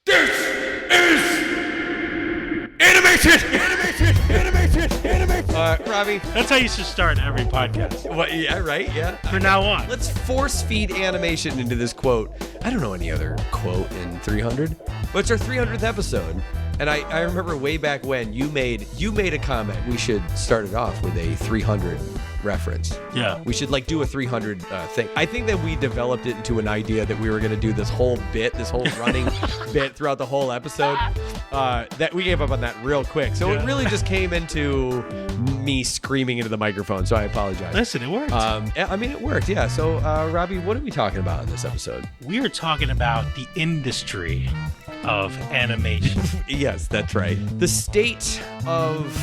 This is animation. Robbie. That's how you should start every podcast. What? Yeah, right. Yeah. From now on. Let's force feed animation into this quote. I don't know any other quote in 300, but it's our 300th episode. And I remember way back when you made a comment. We should start it off with a 300 reference. Yeah. We should do a 300 thing. I think that we developed it into an idea that we were going to do this whole running bit throughout the whole episode. That we gave up on that real quick. So It really just came into me screaming into the microphone. So I apologize. Listen, it worked. It worked. Yeah. So Robbie, what are we talking about in this episode? We are talking about the industry of animation. Yes, that's right. The state of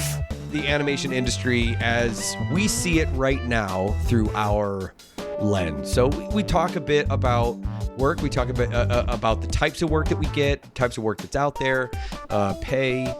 the animation industry as we see it right now through our lens. So we talk a bit about work. We talk a bit about the types of work that we get, types of work that's out there, pay,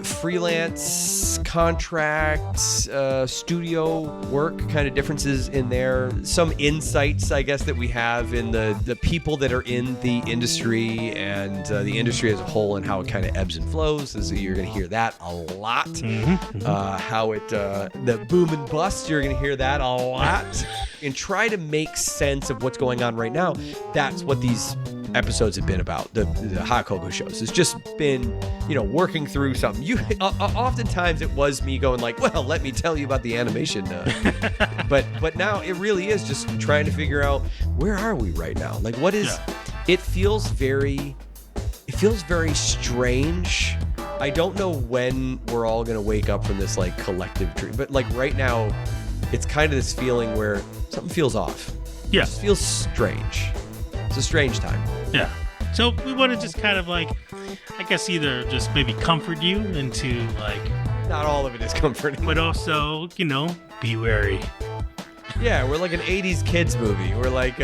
freelance, contracts, studio work, kind of differences in there. Some insights, I guess, that we have in the people that are in the industry and the industry as a whole and how it kind of ebbs and flows. You're going to hear that a lot. Mm-hmm. How it, the boom and bust, you're going to hear that a lot. And try to make sense of what's going on right now. That's what these episodes have been about. The Hot Cocoa shows. It's just been, working through something. Oftentimes it was me going like, well, let me tell you about the animation. But now it really is just trying to figure out where are we right now? Like what is? Yeah. It feels very strange. I don't know when we're all gonna wake up from this like collective dream, but like right now, it's kind of this feeling where something feels off. Yeah. It just feels strange. It's a strange time. Yeah. So we want to just kind of like, I guess either just maybe comfort you into like... Not all of it is comforting. But also, be wary. Yeah, we're like an 80s kids movie. We're like,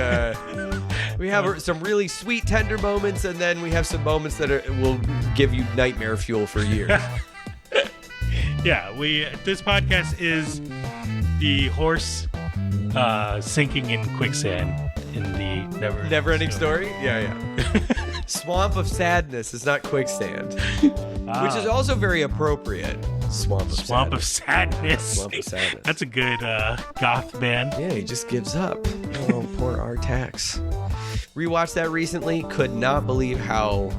we have some really sweet, tender moments, and then we have some moments that will give you nightmare fuel for years. Yeah, this podcast is the horse sinking in quicksand in the never-ending story. Yeah. Swamp of sadness is not quicksand, which is also very appropriate. Swamp of sadness. That's a good goth band. Yeah, he just gives up. Oh, poor Artax. Rewatched that recently. Could not believe how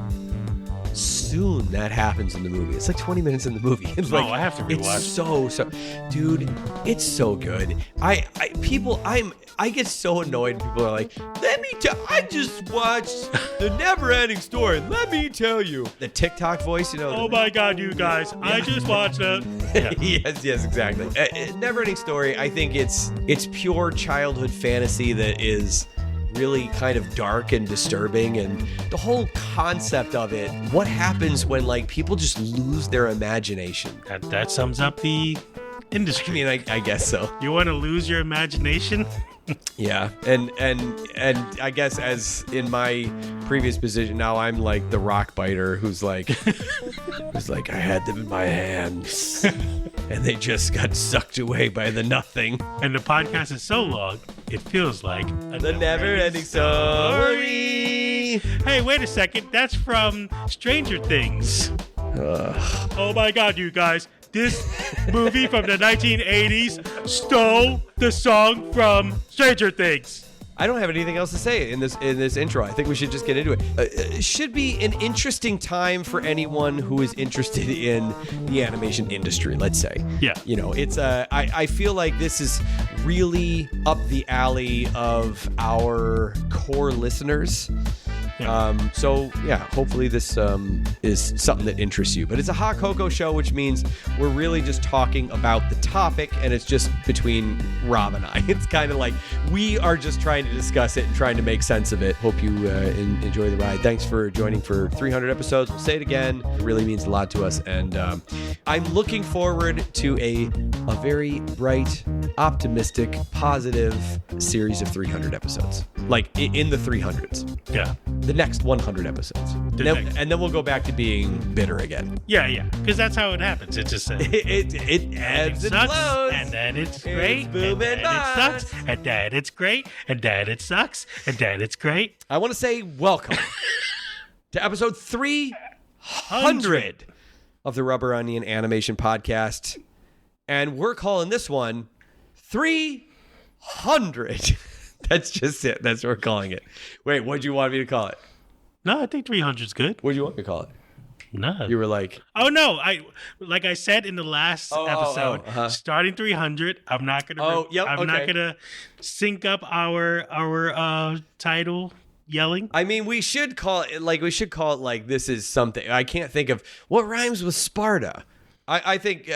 soon that happens in the movie. It's like 20 minutes in the movie. It's like, I have to rewatch. It's so dude, it's so good. I get so annoyed when people are like, I just watched The Never-Ending Story. Let me tell you. The TikTok voice, Oh my God, you guys. Yeah. I just watched it. Yeah. Yes, exactly. Never-Ending Story, I think it's pure childhood fantasy that is really kind of dark and disturbing, and the whole concept of it, what happens when like people just lose their imagination. That sums up the industry. I mean, I guess so. You want to lose your imagination? Yeah, and I guess as in my previous position, now I'm like the rock biter who's like I had them in my hands and they just got sucked away by the nothing. And the podcast is so long, it feels like the never-ending story. Hey, wait a second, that's from Stranger Things. Oh my God, you guys. This movie from the 1980s stole the song from Stranger Things. I don't have anything else to say in this intro. I think we should just get into it. It should be an interesting time for anyone who is interested in the animation industry, let's say. Yeah. It's I feel like this is really up the alley of our core listeners. Yeah. So hopefully this is something that interests you. But it's a Hot Cocoa show, which means we're really just talking about the topic, and it's just between Rob and I. It's kind of like we are just trying to discuss it and trying to make sense of it. Hope you enjoy the ride. Thanks for joining for 300 episodes. We'll say it again. It really means a lot to us, and I'm looking forward to a very bright, optimistic, positive series of 300 episodes. Like in the 300s. Yeah. The next 100 episodes. And then we'll go back to being bitter again. Yeah. Because that's how it happens. It just it ebbs and flows. And then it's great. And then it sucks. And then it's great. And then it sucks. And then it's great. I want to say welcome to episode 300 of the Rubber Onion Animation Podcast. And we're calling this one 300. That's just it. That's what we're calling it. Wait, what'd you want me to call it? No, I think 300 is good. What'd you want me to call it? No. You were like... Oh, no. Like I said in the last episode, starting 300, I'm not going to... I'm not going to sync up our title yelling. I mean, we should call it like this is something. I can't think of what rhymes with Sparta. I think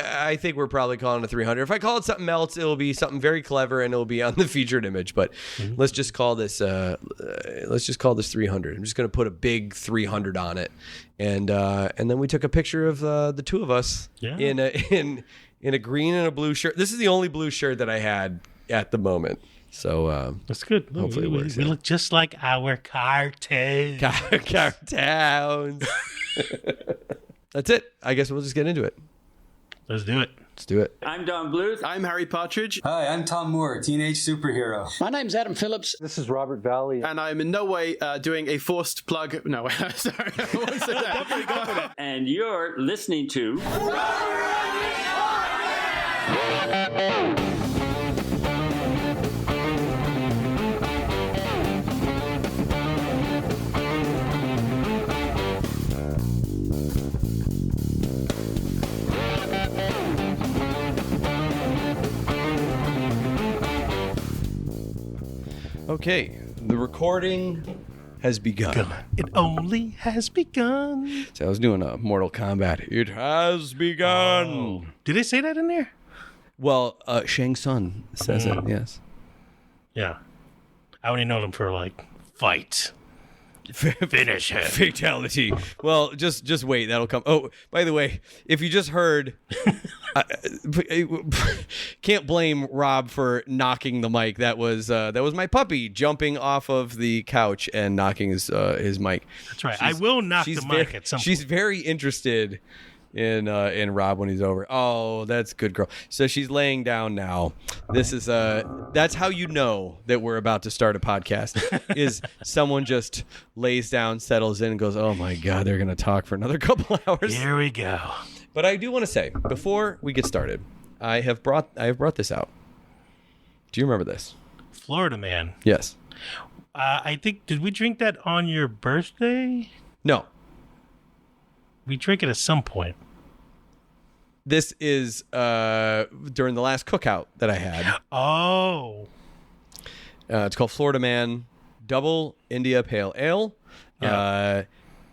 we're probably calling it 300. If I call it something else, it'll be something very clever and it'll be on the featured image. But let's just call this 300. I'm just going to put a big 300 on it, and then we took a picture of the two of us in a green and a blue shirt. This is the only blue shirt that I had at the moment. So that's good. Hopefully it works. We look just like our cartoons. Cartoons. That's it. I guess we'll just get into it. Let's do it. Let's do it. I'm Don Bluth. I'm Harry Partridge. Hi, I'm Tom Moore, teenage superhero. My name's Adam Phillips. This is Robert Valley. And I'm in no way doing a forced plug. No, sorry. I won't say that. Definitely go for that. And you're listening to... Okay, the recording has begun. It only has begun. So I was doing a Mortal Kombat. It has begun. Oh. Did they say that in there? Well, Shang Tsung says it, yes. Yeah. I only know them for, like, fight. Finish him. Fatality. Well, just wait. That'll come. Oh, by the way, if you just heard, can't blame Rob for knocking the mic. That was my puppy jumping off of the couch and knocking his mic. That's right. I will knock the mic at some point. She's very interested in Rob when he's over. Oh, that's good girl. So she's laying down now. This is that's how you know that we're about to start a podcast. Is someone just lays down, settles in, and goes, "Oh my God, they're gonna talk for another couple hours." Here we go. But I do want to say before we get started, I have brought this out. Do you remember this? Florida Man. Yes. I think, did we drink that on your birthday? No. We drank it at some point. This is during the last cookout that I had. Oh. It's called Florida Man Double India Pale Ale. Yeah.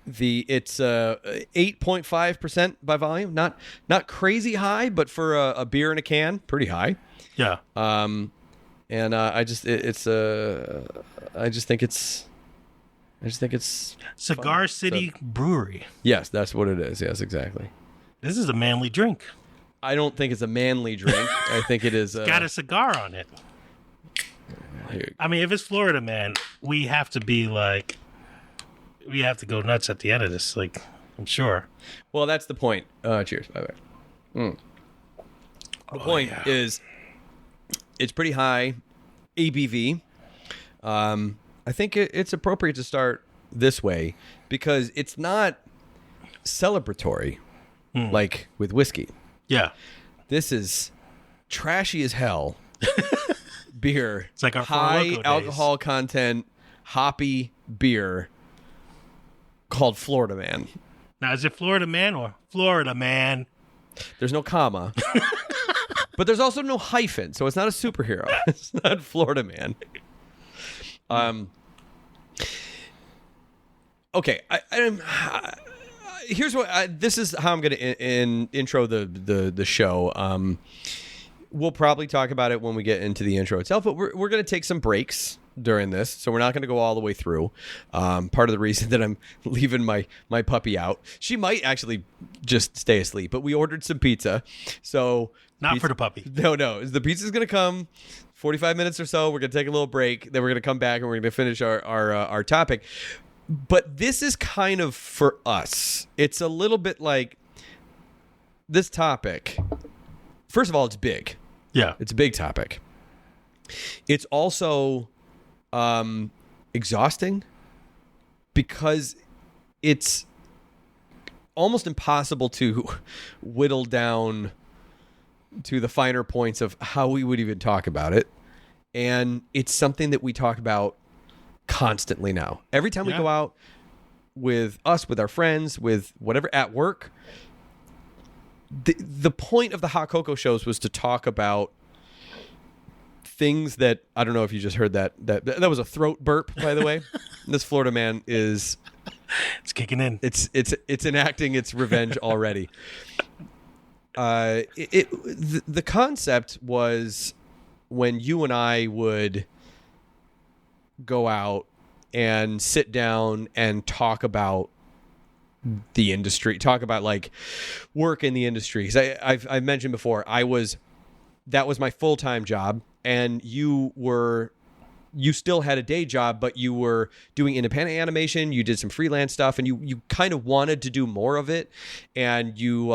It's 8.5% by volume. Not crazy high, but for a beer in a can, pretty high. Yeah. And I just think it's Cigar fun. City Brewery. Yes, that's what it is. Yes, exactly. This is a manly drink. I don't think it's a manly drink. I think it is. Got a cigar on it. I mean, if it's Florida Man, we have to be like, we have to go nuts at the end of this. Like, I'm sure. Well, that's the point. Cheers. Bye bye. The point is, it's pretty high ABV. I think it's appropriate to start this way because it's not celebratory like with whiskey. Yeah. This is trashy as hell beer. It's like our high alcohol content, hoppy beer called Florida Man. Now, is it Florida Man or Florida Man? There's no comma. But there's also no hyphen, so it's not a superhero. It's not Florida Man. Okay, here's what this is how I'm going to intro the show. We'll probably talk about it when we get into the intro itself, but we're going to take some breaks during this, so we're not going to go all the way through. Part of the reason that I'm leaving my puppy out, she might actually just stay asleep, but we ordered some pizza, so not for the puppy. No, the pizza's going to come 45 minutes or so. We're going to take a little break, then we're going to come back and we're going to finish our topic. But this is kind of for us. It's a little bit like this topic. First of all, it's big. Yeah. It's a big topic. It's also exhausting because it's almost impossible to whittle down to the finer points of how we would even talk about it. And it's something that we talk about constantly now. Every time we go out with our friends, with whatever at work, the point of the Hot Cocoa shows was to talk about things that, I don't know if you just heard that was a throat burp, by the way. This Florida man is... It's kicking in. It's enacting its revenge already. The concept was when you and I would go out and sit down and talk about the industry, talk about like work in the industry. Because I've mentioned before, that was my full-time job, and you still had a day job, but you were doing independent animation. You did some freelance stuff, and you kind of wanted to do more of it. And you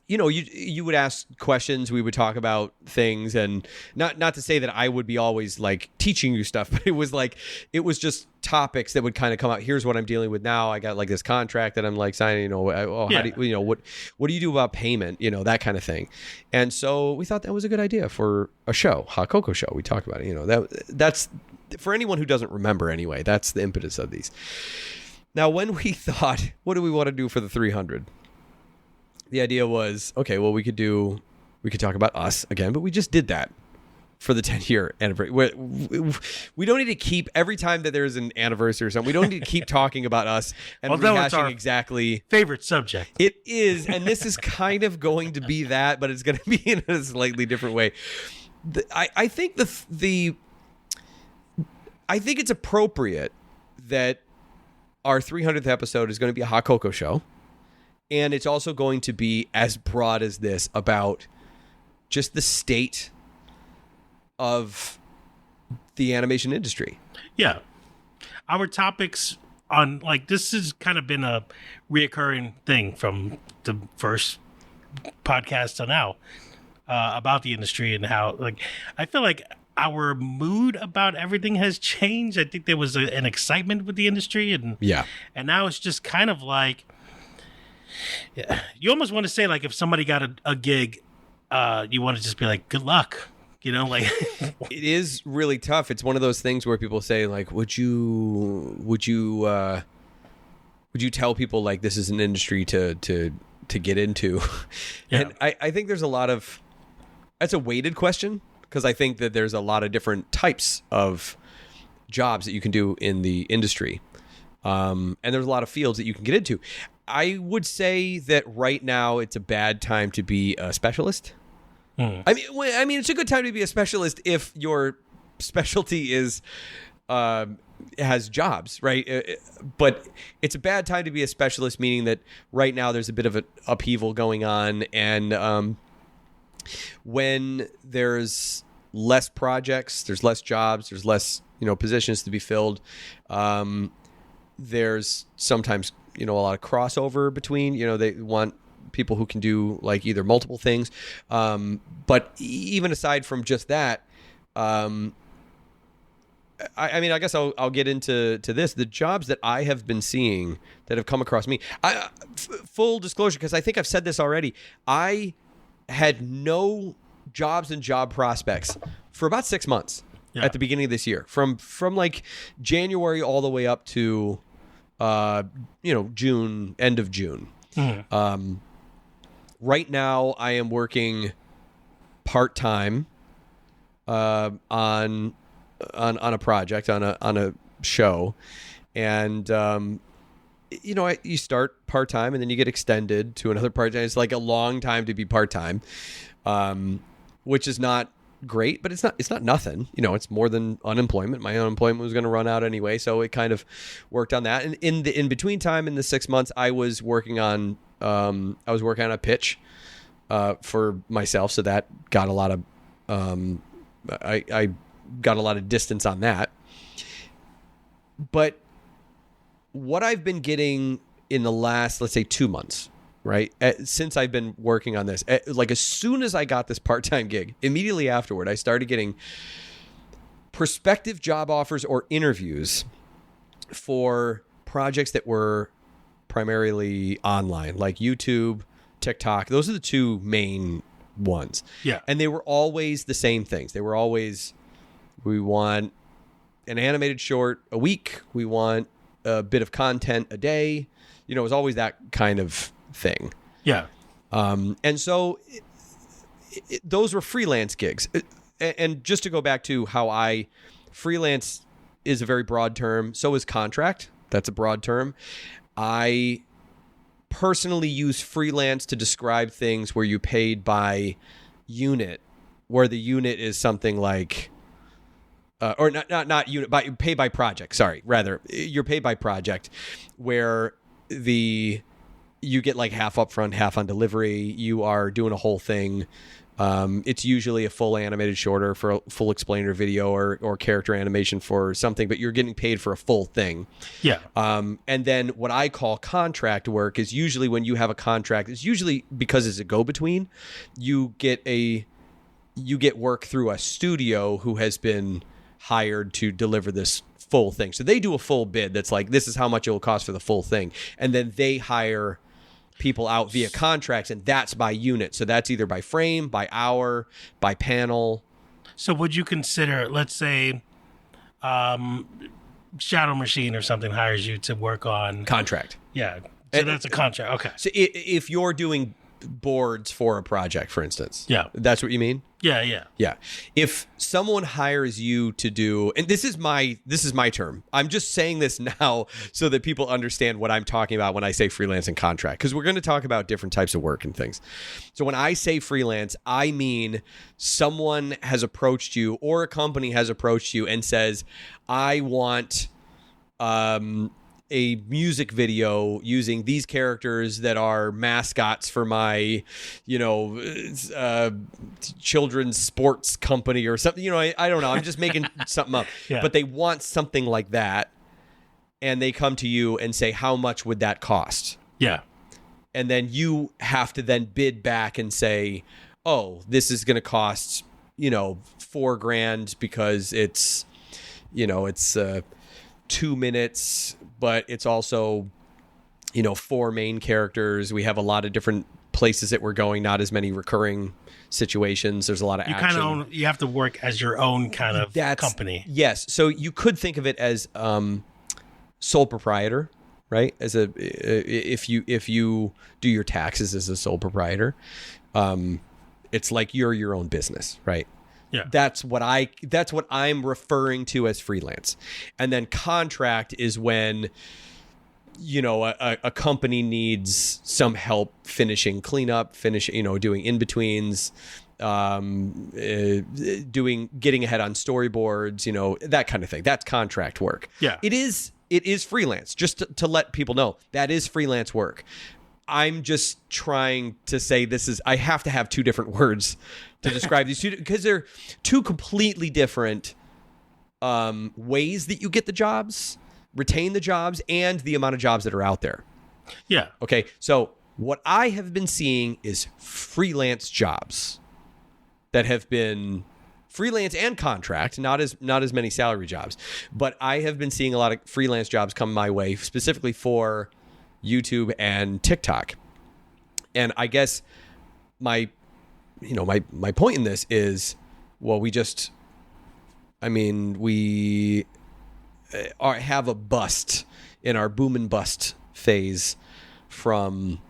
would ask questions. We would talk about things, and not to say that I would be always like teaching you stuff, but it was just topics that would kind of come out. Here's what I'm dealing with now. I got like this contract that I'm like signing. How do you, what do you do about payment? That kind of thing. And so we thought that was a good idea for a show, Hot Cocoa Show. We talked about it. That's for anyone who doesn't remember anyway. That's the impetus of these. Now, when we thought, what do we want to do for the 300? The idea was, okay, well, we could talk about us again, but we just did that for the 10-year anniversary. We don't need to keep, every time that there's an anniversary or something, we don't need to keep talking about us and rehashing exactly. Favorite subject. It is, and this is kind of going to be that, but it's going to be in a slightly different way. I think I think it's appropriate that our 300th episode is going to be a Hot Cocoa Show. And it's also going to be as broad as this about just the state of the animation industry. Yeah. Our topics on, like, this has kind of been a reoccurring thing from the first podcast to now about the industry and how, like, I feel like our mood about everything has changed. I think there was an excitement with the industry, and now it's just kind of like, you almost want to say, like, if somebody got a gig, you want to just be like, good luck, like. It is really tough. It's one of those things where people say, like, would you tell people, like, this is an industry to get into? Yeah. And I think there's that's a weighted question, because I think that there's a lot of different types of jobs that you can do in the industry. And there's a lot of fields that you can get into. I would say that right now it's a bad time to be a specialist. I mean, it's a good time to be a specialist if your specialty has jobs, right? But it's a bad time to be a specialist, meaning that right now there's a bit of an upheaval going on, and when there's less projects, there's less jobs, there's less positions to be filled. There's sometimes a lot of crossover between, they want people who can do like either multiple things. But even aside from just that, I mean, I guess I'll get into this. The jobs that I have been seeing that have come across me, full disclosure, because I think I've said this already, I had no jobs and job prospects for about 6 months at the beginning of this year, from like January all the way up to June, end of June. Mm-hmm. Right now I am working part-time on a project, on a show, and you start part-time and then you get extended to another part-time. It's like a long time to be part-time, which is not great, but it's not nothing. It's more than unemployment. My unemployment was going to run out anyway, so it kind of worked on that. And in between time, in the 6 months, I was working on a pitch for myself, so that got a lot of I got a lot of distance on that. But what I've been getting in the last, let's say, 2 months, right, since I've been working on this, like as soon as I got this part-time gig, immediately afterward, I started getting prospective job offers or interviews for projects that were primarily online, like YouTube, TikTok. Those are the two main ones. Yeah. And they were always the same things. They were always, we want an animated short a week. We want a bit of content a day. You know, it was always that kind of thing. Yeah. And so those were freelance gigs. And just to go back to how freelance is a very broad term. So is contract. That's a broad term. I personally use freelance to describe things where you paid by unit, where the unit is something like, or not unit, but pay by project. Sorry, rather you're paid by project, where you get like half upfront, half on delivery. You are doing a whole thing. It's usually a full animated shorter for a full explainer video or character animation for something, but you're getting paid for a full thing. Yeah. And then what I call contract work is usually when you have a contract, it's usually because it's a go-between, you get work through a studio who has been hired to deliver this full thing. So they do a full bid that's like, this is how much it will cost for the full thing. And then they hire people out via contracts, and that's by unit. So that's either by frame, by hour, by panel. So would you consider, let's say, Shadow Machine or something hires you to work on Contract. Yeah. So that's a contract. Okay. So if you're doing boards for a project, for instance. Yeah. That's what you mean? Yeah, yeah. Yeah. If someone hires you to do, and this is my term. I'm just saying this now so that people understand what I'm talking about when I say freelance and contract, because we're going to talk about different types of work and things. So when I say freelance, I mean someone has approached you or a company has approached you and says, I want a music video using these characters that are mascots for my, children's sports company or something. I don't know. I'm just making something up. Yeah. But they want something like that, and they come to you and say, how much would that cost? Yeah. And then you have to then bid back and say, oh, this is going to cost, $4,000 because it's 2 minutes, but it's also, 4 main characters. We have a lot of different places that we're going, not as many recurring situations. There's a lot of action. You have to work as your own kind of company. Yes. So you could think of it as sole proprietor, right? As if you do your taxes as a sole proprietor, it's like you're your own business, right? Yeah. That's what I'm referring to as freelance. And then contract is when, a company needs some help finishing cleanup, doing in-betweens, getting ahead on storyboards, that kind of thing. That's contract work. Yeah. It is freelance. Just to let people know, that is freelance work. I'm just trying to say I have to have two different words to describe these two, because they're two completely different ways that you get the jobs, retain the jobs, and the amount of jobs that are out there. Yeah. Okay. So what I have been seeing is freelance jobs that have been freelance and contract, not as many salary jobs, but I have been seeing a lot of freelance jobs come my way, specifically for YouTube and TikTok. And I guess my point in this is, well, we have a bust in our boom and bust phase from,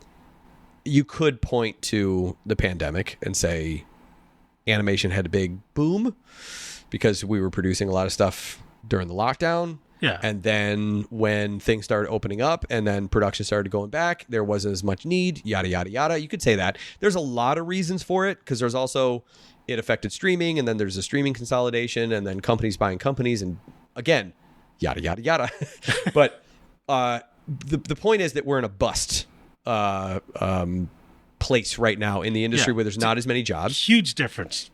you could point to the pandemic and say animation had a big boom because we were producing a lot of stuff during the lockdown. Yeah. And then when things started opening up and then production started going back, there wasn't as much need, yada, yada, yada. You could say that. There's a lot of reasons for it, because there's also, it affected streaming, and then there's a streaming consolidation, and then companies buying companies, and again, yada, yada, yada. But the point is that we're in a bust place right now in the industry, where there's not as many jobs. Huge difference.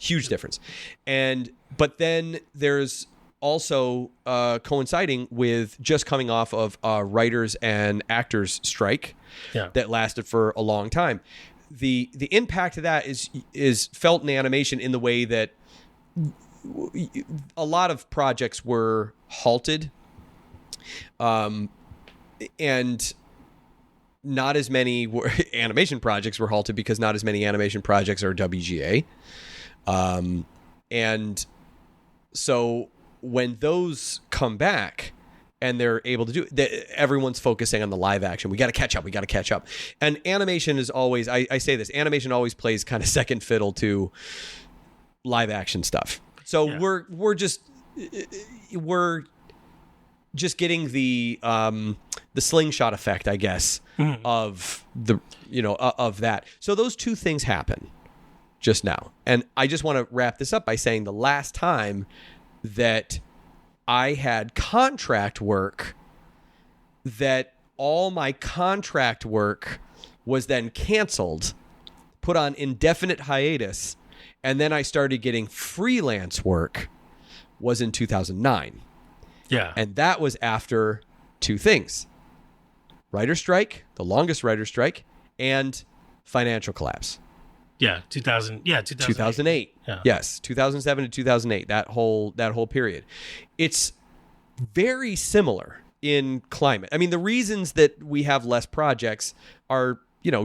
But then there's also coinciding with just coming off of a writers and actors strike that lasted for a long time. The impact of that is felt in animation in the way that a lot of projects were halted. and not as many animation projects were halted because not as many animation projects are WGA. And so when those come back and they're able to do it, everyone's focusing on the live action. We got to catch up. And animation is always, I say this, animation always plays kind of second fiddle to live action stuff. So we're just getting the slingshot effect, I guess, of of that. So those two things happen just now. And I just want to wrap this up by saying the last time that I had contract work, that all my contract work was then canceled, put on indefinite hiatus, and then I started getting freelance work, was in 2009. Yeah. And that was after two things: writer's strike, the longest writer's strike, and financial collapse. Yeah, 2008. Yeah. Yes, 2007 to 2008, that whole period. It's very similar in climate. I mean, the reasons that we have less projects are,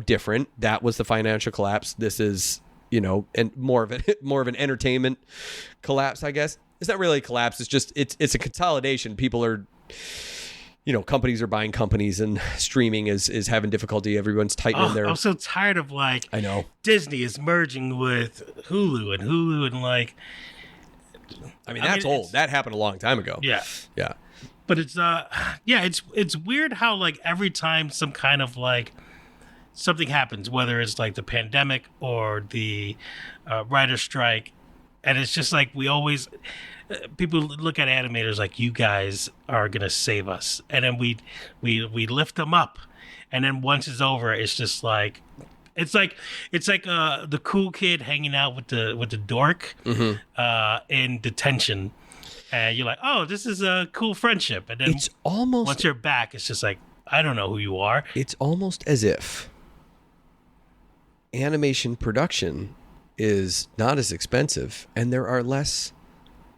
different. That was the financial collapse. This is, and more of an entertainment collapse, I guess. It's not really a collapse. It's just it's a consolidation. People are, companies are buying companies, and streaming is having difficulty. Everyone's tightening their. I'm so tired of I know Disney is merging with Hulu and I mean, that's old. That happened a long time ago. Yeah. Yeah. But it's it's weird how every time some kind of something happens, whether it's the pandemic or the writer's strike, and it's just we always. People look at animators like, you guys are gonna save us, and then we lift them up, and then once it's over, it's just it's like the cool kid hanging out with the dork in detention, and you're like, oh, this is a cool friendship, and then it's almost once you're back, it's just I don't know who you are. It's almost as if animation production is not as expensive, and there are less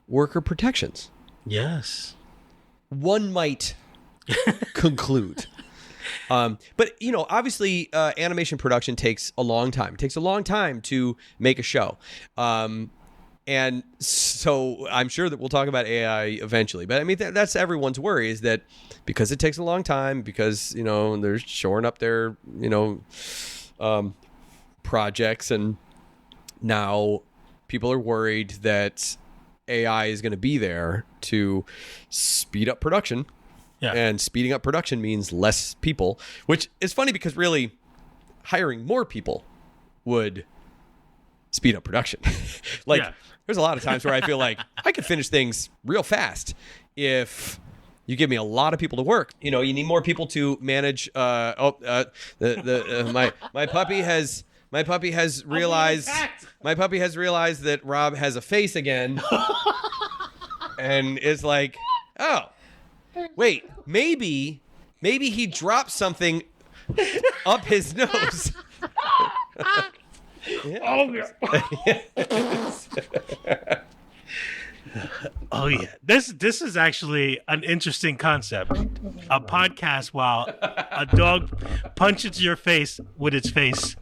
worker protections. Yes. One might conclude. But, obviously, animation production takes a long time. It takes a long time to make a show. And so I'm sure that we'll talk about AI eventually. But, I mean, that's everyone's worry, is that because it takes a long time, because, they're shoring up their, projects, and now people are worried that AI is going to be there to speed up production. Yeah. And speeding up production means less people, which is funny because really hiring more people would speed up production. There's a lot of times where I feel like I could finish things real fast if you give me a lot of people to work. You need more people to manage. My puppy has realized that Rob has a face again, and is like, oh, wait, maybe he dropped something up his nose. Oh yeah. Oh yeah. This is actually an interesting concept. A podcast while a dog punches your face with its face.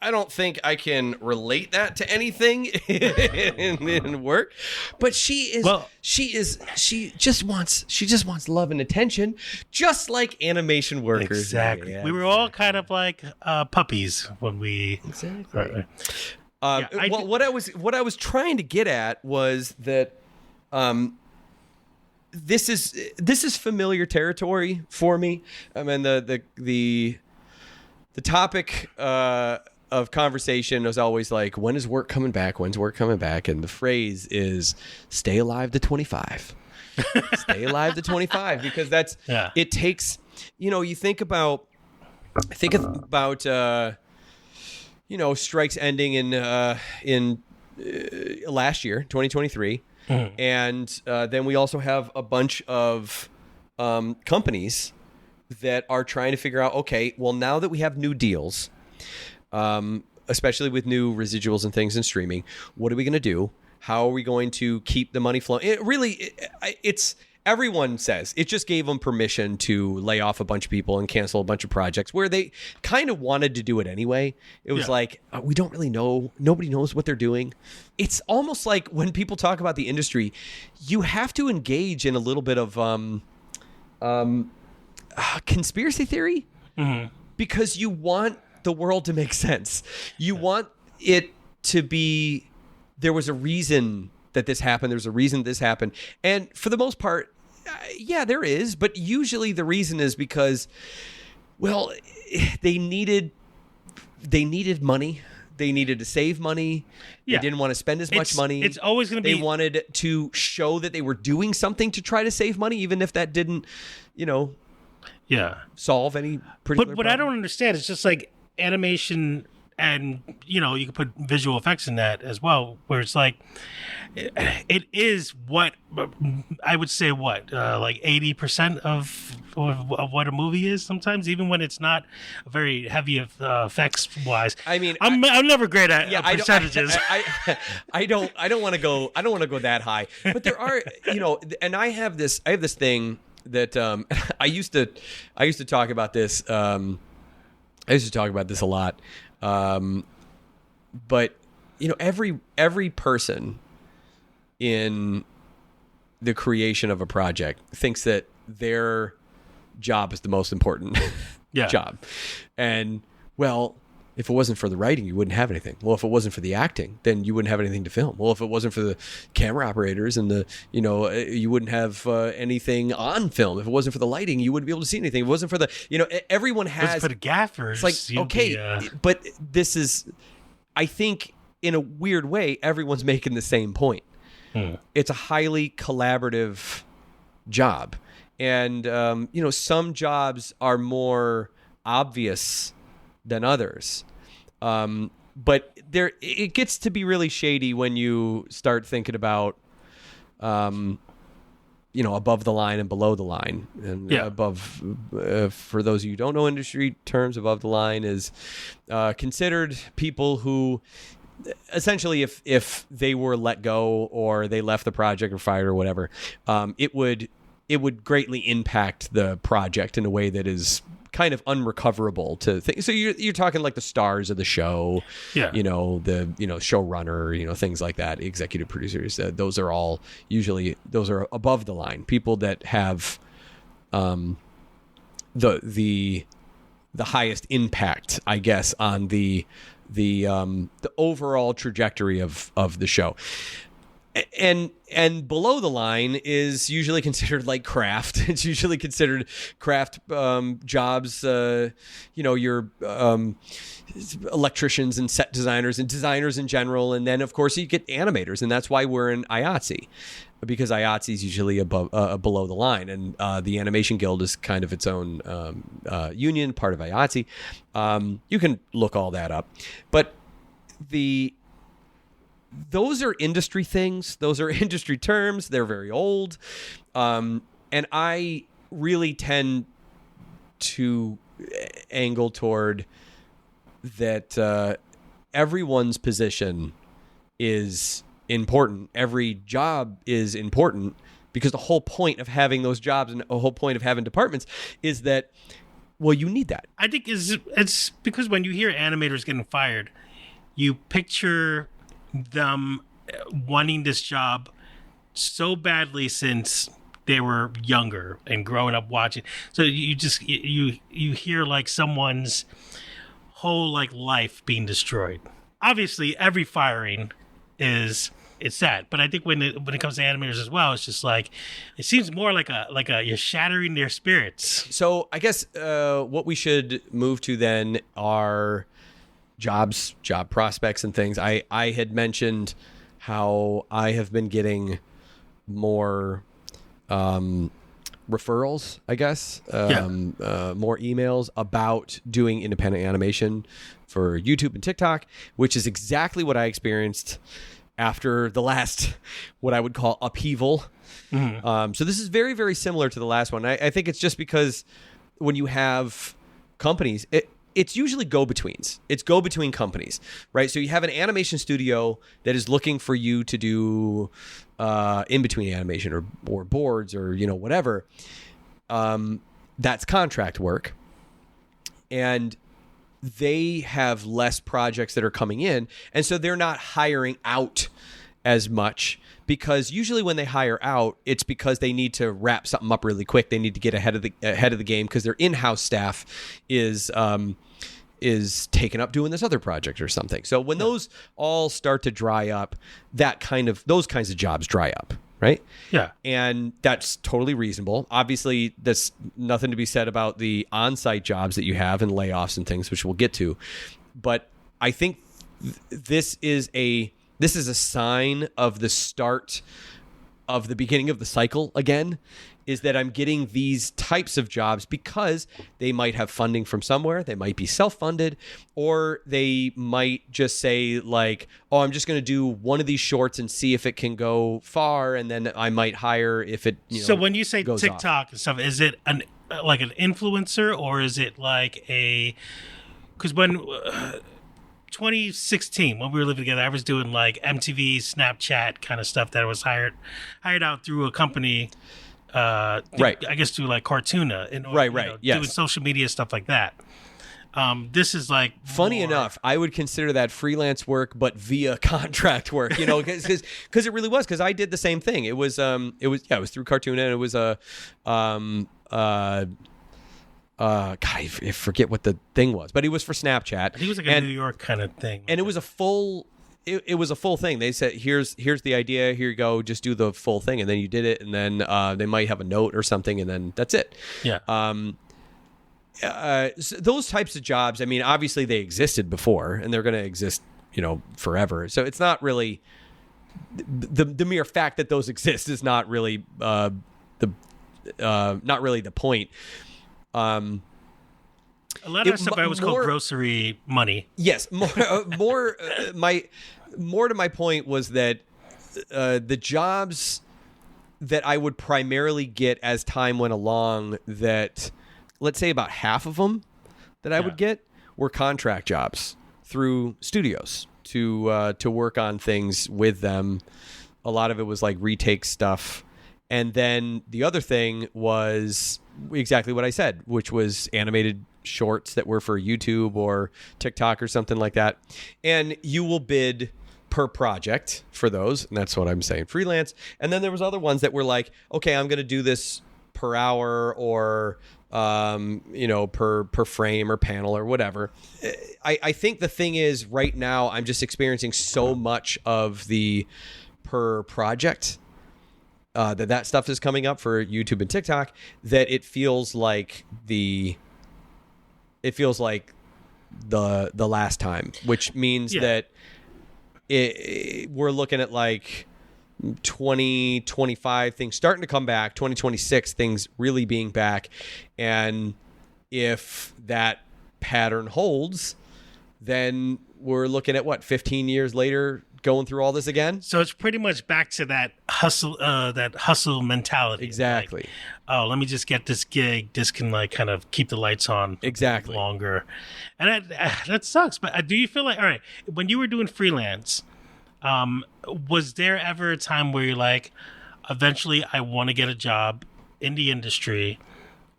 I don't think I can relate that to anything in work, but she just wants love and attention, just like animation workers. Exactly. Yeah. We were all kind of like puppies when we. Exactly. What I was trying to get at was that this is familiar territory for me. I mean, the topic of conversation was always like, when is work coming back? When's work coming back? And the phrase is, stay alive to 25. Stay alive to 25, because it takes, you think about strikes ending in last year, 2023. And then we also have a bunch of companies that are trying to figure out, okay, well, now that we have new deals, especially with new residuals and things in streaming, what are we going to do? How are we going to keep the money flowing? It's everyone says it just gave them permission to lay off a bunch of people and cancel a bunch of projects where they kind of wanted to do it anyway. It was like, we don't really know. Nobody knows what they're doing. It's almost like when people talk about the industry, you have to engage in a little bit of conspiracy theory because you want the world to make sense. You want it to be, there was a reason that this happened. There's a reason this happened. And for the most part, yeah, there is. But usually the reason is because, well, they needed money. They needed to save money. Yeah. They didn't want to spend as much money. It's always going to be. They wanted to show that they were doing something to try to save money, even if that didn't, solve any particular But I don't understand. It's just like animation, and you can put visual effects in that as well, where it's like it is what I would say like 80% of what a movie is sometimes, even when it's not very heavy effects wise. I mean, I'm never great at percentages. I don't want to go that high, but there are and I have this thing that I used to talk about this. I used to talk about this a lot. But every person in the creation of a project thinks that their job is the most important job. And well, if it wasn't for the writing, you wouldn't have anything. Well, if it wasn't for the acting, then you wouldn't have anything to film. Well, if it wasn't for the camera operators and you wouldn't have anything on film. If it wasn't for the lighting, you wouldn't be able to see anything. If it wasn't for the, everyone has. For the gaffers. It's like, okay, but this is, I think in a weird way, everyone's making the same point. It's a highly collaborative job. And, some jobs are more obvious than others. But it gets to be really shady when you start thinking about, above the line and below the line. And above, for those of you who don't know industry terms, above the line is considered people who essentially if they were let go or they left the project or fired or whatever, it would greatly impact the project in a way that is kind of unrecoverable to think. So you're talking like the stars of the show, the showrunner, things like that, executive producers. Those are all usually above the line people that have the highest impact, I guess, on the overall trajectory of the show. And below the line is usually considered like craft. It's usually considered craft jobs. Your electricians and set designers and designers in general. And then of course you get animators, and that's why we're in IATSE, because IATSE is usually below the line, and the Animation Guild is kind of its own union, part of IATSE. You can look all that up, but those are industry things. Those are industry terms. They're very old. And I really tend to angle toward that everyone's position is important. Every job is important, because the whole point of having those jobs and the whole point of having departments is that, well, you need that. I think it's because when you hear animators getting fired, you picture them wanting this job so badly since they were younger and growing up watching. So you just you hear like someone's whole life being destroyed. Obviously, every firing it's sad, but I think when it comes to animators as well, it's just like it seems more like a you're shattering their spirits. So I guess what we should move to then are job prospects and things. I had mentioned how I have been getting more referrals, I guess, more emails about doing independent animation for YouTube and TikTok, which is exactly what I experienced after the last, what I would call upheaval. Mm-hmm. So this is very, very similar to the last one. I think it's just because when you have companies, it's usually go-betweens. It's go-between companies, right? So you have an animation studio that is looking for you to do in-between animation or boards or, whatever. That's contract work. And they have less projects that are coming in. And so they're not hiring out as much, because usually when they hire out, it's because they need to wrap something up really quick. They need to get ahead of the game because their in-house staff is taken up doing this other project or something. So when those all start to dry up, those kinds of jobs dry up, right? Yeah. And that's totally reasonable. Obviously, there's nothing to be said about the on-site jobs that you have and layoffs and things, which we'll get to. But I think this is a sign of the start of the beginning of the cycle again, is that I'm getting these types of jobs because they might have funding from somewhere. They might be self-funded, or they might just say like, oh, I'm just going to do one of these shorts and see if it can go far. And then I might hire if it, So when you say goes TikTok off. and stuff, is it like an influencer, or is it like because when 2016, when we were living together, I was doing like MTV, Snapchat kind of stuff that was hired out through a company. Right. I guess through like Cartoona and Yes. doing social media stuff like that. This is like funny enough, I would consider that freelance work, but via contract work, because it really was, because I did the same thing. It was through Cartoona, and it was God, I forget what the thing was, but it was for Snapchat. I think it was like a New York kind of thing, and it was a full. It was a full thing. They said, here's the idea. Here you go. Just do the full thing. And then you did it. And then they might have a note or something. And then that's it. Yeah. So those types of jobs, I mean, obviously they existed before and they're going to exist, forever. So it's not really the mere fact that those exist is not really not really the point. A lot of that stuff I was called grocery money. Yes, more to my point was that the jobs that I would primarily get as time went along, that let's say about half of them that I would get were contract jobs through studios to work on things with them. A lot of it was like retake stuff. And then the other thing was exactly what I said, which was animated shorts that were for YouTube or TikTok or something like that. And you will bid per project for those. And that's what I'm saying, freelance. And then there was other ones that were like, okay, I'm going to do this per hour or, per frame or panel or whatever. I think the thing is right now I'm just experiencing so much of the per project that stuff is coming up for YouTube and TikTok that it feels like the last time, which means that we're looking at like 2025 things starting to come back, 2026 things really being back. And if that pattern holds, then we're looking at 15 years later going through all this again. So it's pretty much back to that hustle mentality. Exactly. Like, oh, let me just get this gig. This can like kind of keep the lights on exactly longer. And that sucks. But do you feel like, all right, when you were doing freelance, was there ever a time where you're like, eventually I want to get a job in the industry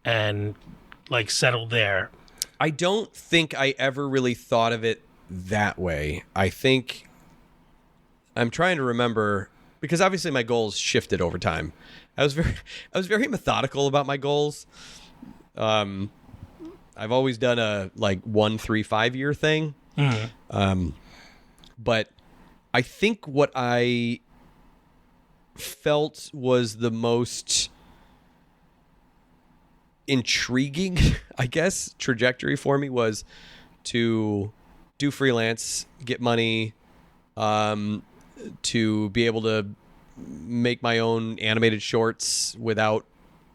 and like settle there? I don't think I ever really thought of it that way. I think I'm trying to remember, because obviously my goals shifted over time. I was very methodical about my goals. I've always done a 1, 3, 5 year thing. Mm-hmm. But I think what I felt was the most intriguing, I guess, trajectory for me was to do freelance, get money, to be able to make my own animated shorts without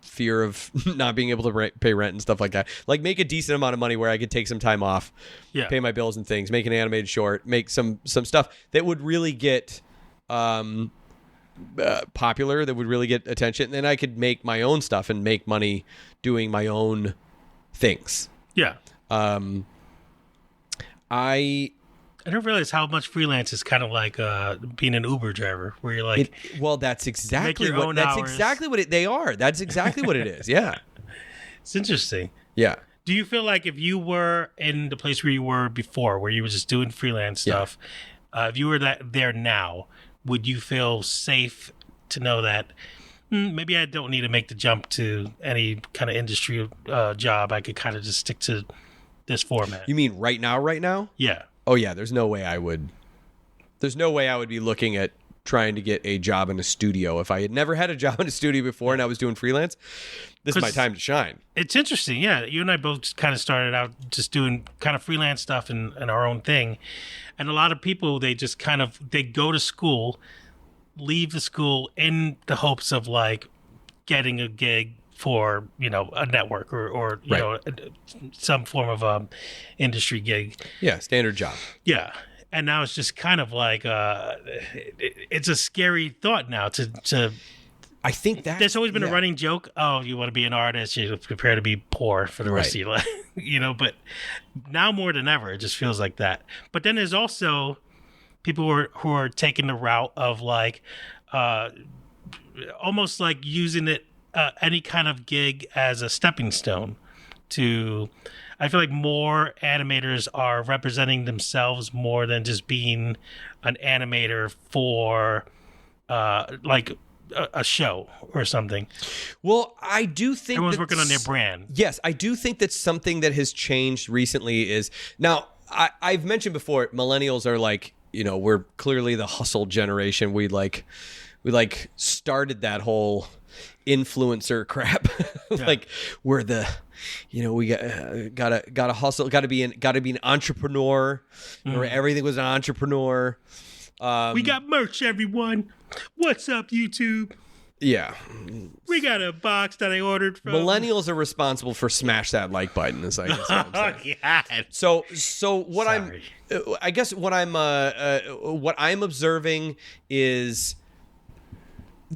fear of not being able to pay rent and stuff like that. Like make a decent amount of money where I could take some time off, pay my bills and things, make an animated short, make some stuff that would really get popular, that would really get attention. And then I could make my own stuff and make money doing my own things. Yeah. I didn't realize how much freelance is kind of like being an Uber driver, where you're like, that's exactly your what own that's hours. exactly what they are. That's exactly what it is. Yeah. it's interesting. Yeah. Do you feel like if you were in the place where you were before, where you were just doing freelance stuff, if you were there now, would you feel safe to know that maybe I don't need to make the jump to any kind of industry job? I could kind of just stick to this format. You mean right now? Right now? Yeah. Oh yeah. There's no way I would be looking at trying to get a job in a studio if I had never had a job in a studio before and I was doing freelance. This is my time to shine. It's interesting. Yeah. You and I both kind of started out just doing kind of freelance stuff and our own thing. And a lot of people, they just they go to school, leave the school in the hopes of like getting a gig for, a network or you know, some form of industry gig. Yeah. Standard job. Yeah. And now it's just kind of like it's a scary thought now to I think that there's always been a running joke. Oh, you want to be an artist, you prepare to be poor for the rest of your life, but now more than ever, it just feels like that. But then there's also people who are taking the route of like almost like using it, any kind of gig as a stepping stone to, I feel like more animators are representing themselves more than just being an animator for like a show or something. Well, I do think everyone's working on their brand. Yes, I do think that something that has changed recently is now I've mentioned before, millennials are like, we're clearly the hustle generation. We started that whole influencer crap. Like we're the, we gotta hustle, gotta be an entrepreneur, or everything was an entrepreneur. We got merch, everyone. What's up, YouTube? Yeah. We got a box that I ordered from. Millennials are responsible for smash that like button, is I guess what I'm saying. God. So what what I'm observing is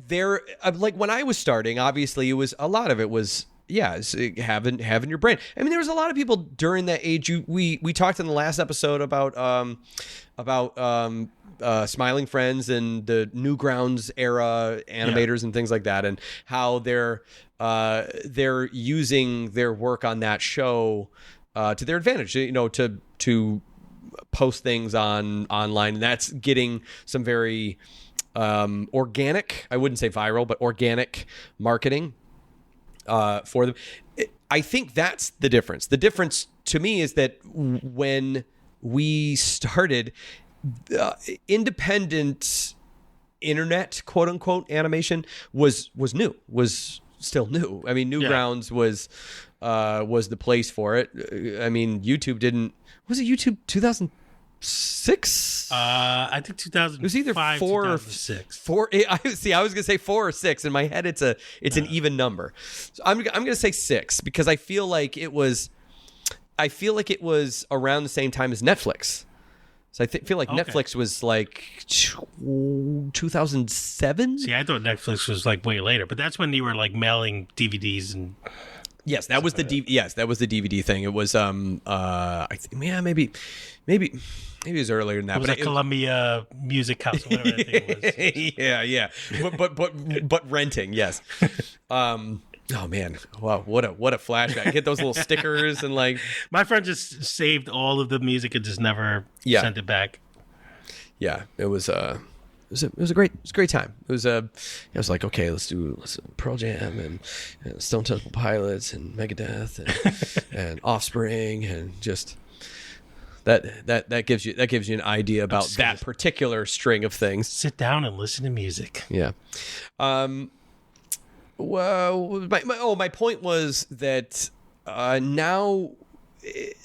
there, like when I was starting, obviously a lot of it was having your brand. I mean, there was a lot of people during that age. We talked in the last episode about Smiling Friends and the Newgrounds era animators and things like that, and how they're using their work on that show to their advantage. To post things online, and that's getting some very organic. I wouldn't say viral, but organic marketing for them. I think that's the difference. The difference to me is that when we started, independent internet, quote unquote, animation was still new. I mean, Newgrounds was the place for it. I mean, YouTube was it YouTube 2006? I think 2005. It was either 4 or 6. 4. I was gonna say 4 or 6. In my head, it's an even number. So I'm gonna say 6 because I feel like it was around the same time as Netflix. So I feel like Netflix was like 2007. See, I thought Netflix was like way later, but that's when they were like mailing DVDs and. Yes, that was the DVD thing. It was I think maybe it was earlier than that. It was a Columbia Music House, whatever that thing was. yeah. But renting, yes. Oh man! Wow, what a flashback! Get those little stickers and like. My friend just saved all of the music and just never sent it back. Yeah, it was a great time. It was like, okay, let's do Pearl Jam and Stone Temple Pilots and Megadeth and Offspring and just that gives you an idea about that particular string of things. Sit down and listen to music. Yeah. Well, my point was that now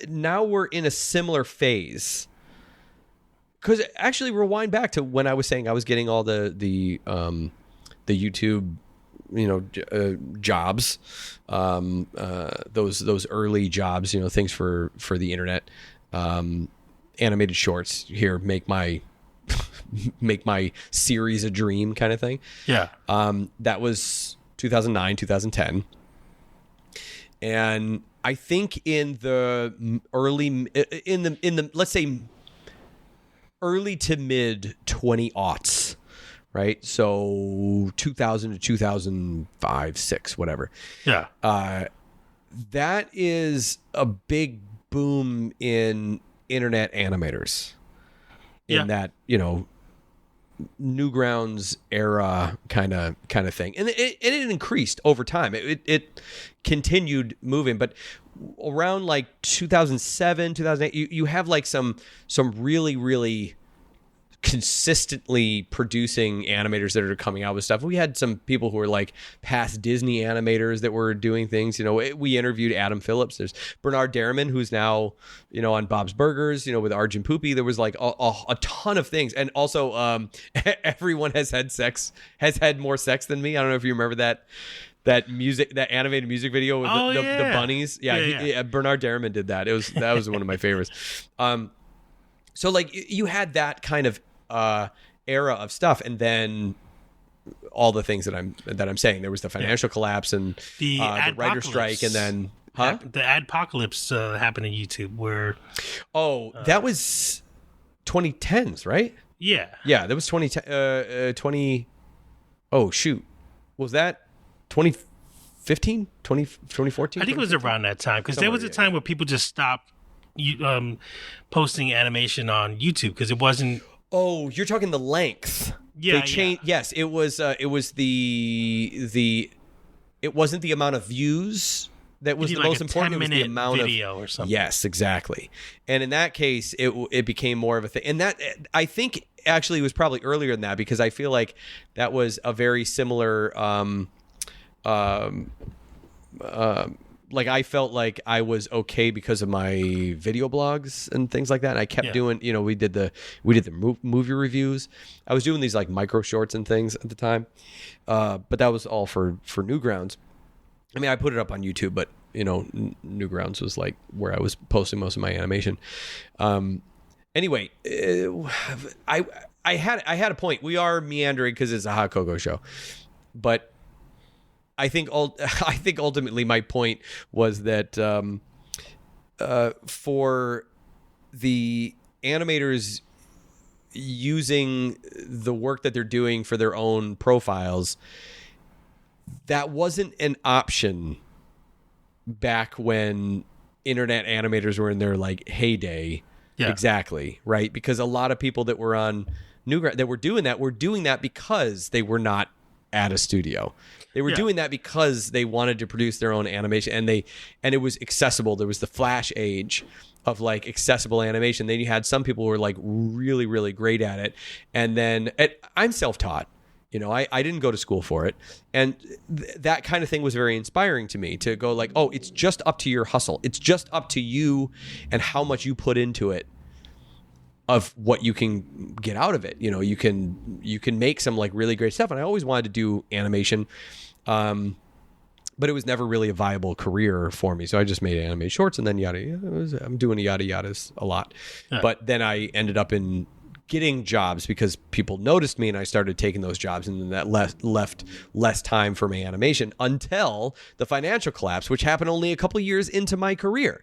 we're in a similar phase. Because actually, rewind back to when I was saying I was getting all the YouTube, jobs, those early jobs, things for the internet, animated shorts. Here, make my series a dream kind of thing. Yeah. That was 2009, 2010. And I think in the early in the let's say early to mid 2000s, right? So 2000 to 2005, 6, whatever. Yeah. That is a big boom in internet animators. In that, Newgrounds era kind of thing, and it increased over time. It continued moving, but around like 2007, 2008, you have like some really, really consistently producing animators that are coming out with stuff. We had some people who were like past Disney animators that were doing things. We interviewed Adam Phillips. There's Bernard Derriman, who's now, on Bob's Burgers, with Arjun Poopy. There was like a ton of things. And also everyone has had more sex than me. I don't know if you remember that animated music video with the bunnies. Yeah. Bernard Derriman did that. That was one of my favorites. So like you had that kind of era of stuff, and then all the things that I'm saying. There was the financial collapse and the writer's strike, and then the adpocalypse happened on YouTube where that was 2010s, right? Yeah, that was 2010 20 oh shoot, was that 2015 2014? I think it was around that time, because there was a time where people just stopped posting animation on YouTube because it wasn't. Oh, you're talking the length. Yeah, they changed. Yeah. Yes, it was the it wasn't the amount of views that was the most important. It was the amount video or something. Yes, exactly. And in that case, it became more of a thing. And that, I think, actually was probably earlier than that, because I feel like that was a very similar. Like I felt like I was okay because of my video blogs and things like that. And I kept doing, we did the movie reviews. I was doing these like micro shorts and things at the time. But that was all for Newgrounds. I mean, I put it up on YouTube, but Newgrounds was like where I was posting most of my animation. Anyway, I had a point. We are meandering because it's a Hot Cocoa show, but I think ultimately my point was that for the animators using the work that they're doing for their own profiles, that wasn't an option back when internet animators were in their like heyday. Yeah. Exactly, right? Because a lot of people that were on Newgrounds that were doing that because they were not at a studio. They were doing that because they wanted to produce their own animation, and it was accessible. There was the Flash age of like accessible animation. Then you had some people who were like really, really great at it. And then I'm self-taught. I didn't go to school for it. And that kind of thing was very inspiring to me, to go like, oh, it's just up to your hustle. It's just up to you and how much you put into it, of what you can get out of it. You can make some like really great stuff. And I always wanted to do animation, but it was never really a viable career for me. So I just made animated shorts, and then I'm doing yada yadas a lot. Yeah. But then I ended up in getting jobs because people noticed me, and I started taking those jobs, and then that left less time for my animation until the financial collapse, which happened only a couple of years into my career.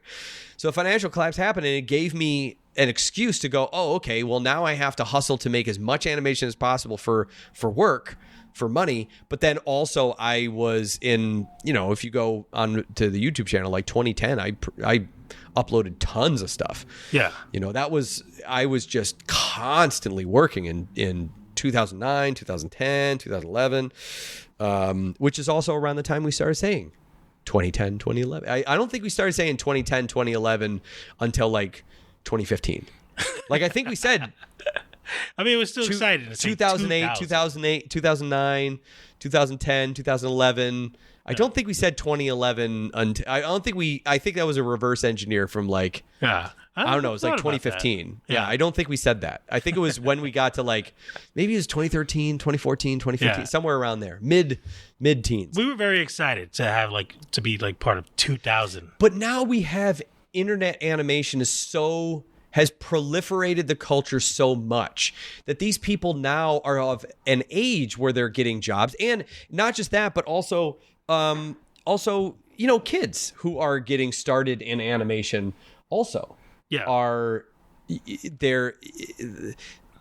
So financial collapse happened, and it gave me an excuse to go, oh, okay, well, now I have to hustle to make as much animation as possible for work, for money. But then also I was in, if you go on to the YouTube channel, like 2010, I uploaded tons of stuff. Yeah. I was just constantly working in 2009, 2010, 2011, which is also around the time we started saying 2010, 2011. I don't think we started saying 2010, 2011 until like 2015. Like I think we said I mean, it was still exciting. 2008, 2009, 2010, 2011. I don't think we said 2011 until I think that was a reverse engineer from like I don't know, it was like 2015. Yeah, I don't think we said that. I think it was when we got to like maybe it was 2013, 2014, 2015, somewhere around there. Mid teens. We were very excited to be part of 2000. But now we have internet animation has proliferated the culture so much that these people now are of an age where they're getting jobs. And not just that, but also kids who are getting started in animation also are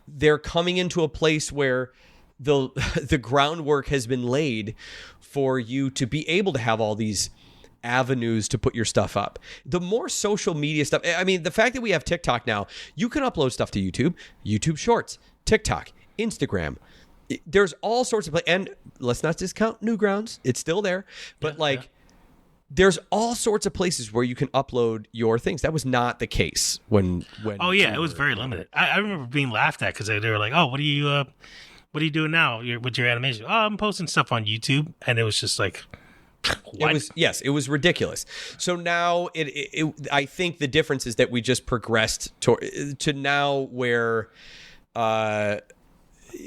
they're coming into a place where the groundwork has been laid for you to be able to have all these avenues to put your stuff up. The more social media stuff, I mean, the fact that we have TikTok now, you can upload stuff to YouTube Shorts, TikTok, Instagram. There's all sorts of and let's not discount Newgrounds. It's still there, but there's all sorts of places where you can upload your things. That was not the case when. Oh yeah, it was very limited. I remember being laughed at because they were like, "Oh, what are you doing now with your animation?" "Oh, I'm posting stuff on YouTube," and it was just like, what? It was ridiculous. So now I think the difference is that we just progressed to now where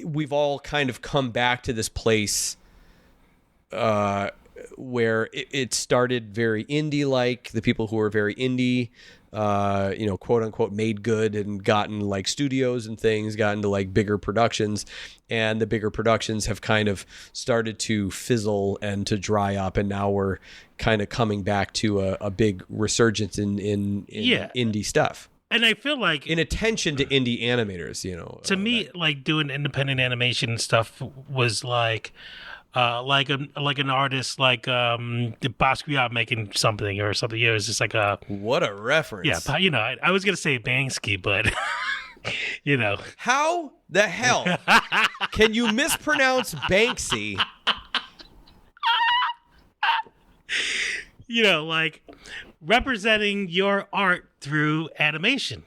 we've all kind of come back to this place where it started very indie-like. The people who were very indie, quote unquote, made good and gotten like studios and things, got into like bigger productions, and the bigger productions have kind of started to fizzle and to dry up, and now we're kind of coming back to a big resurgence in indie stuff. And I feel like, in attention to indie animators, to me, like doing independent animation and stuff was like an artist like Basquiat making something or something. It was just like what a reference. Yeah, I was gonna say Banksy, but how the hell can you mispronounce Banksy? Like representing your art through animation.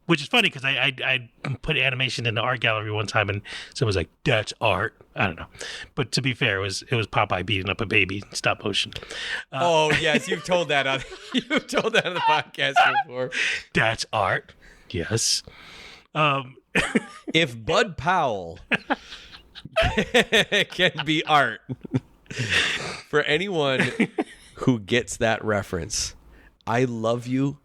Which is funny because I put animation in the art gallery one time and someone was like, "That's art." I don't know, but to be fair, it was Popeye beating up a baby in stop motion. Oh yes, you've told that on the podcast before. That's art. Yes. If Bud Powell can be art, for anyone who gets that reference, I love you.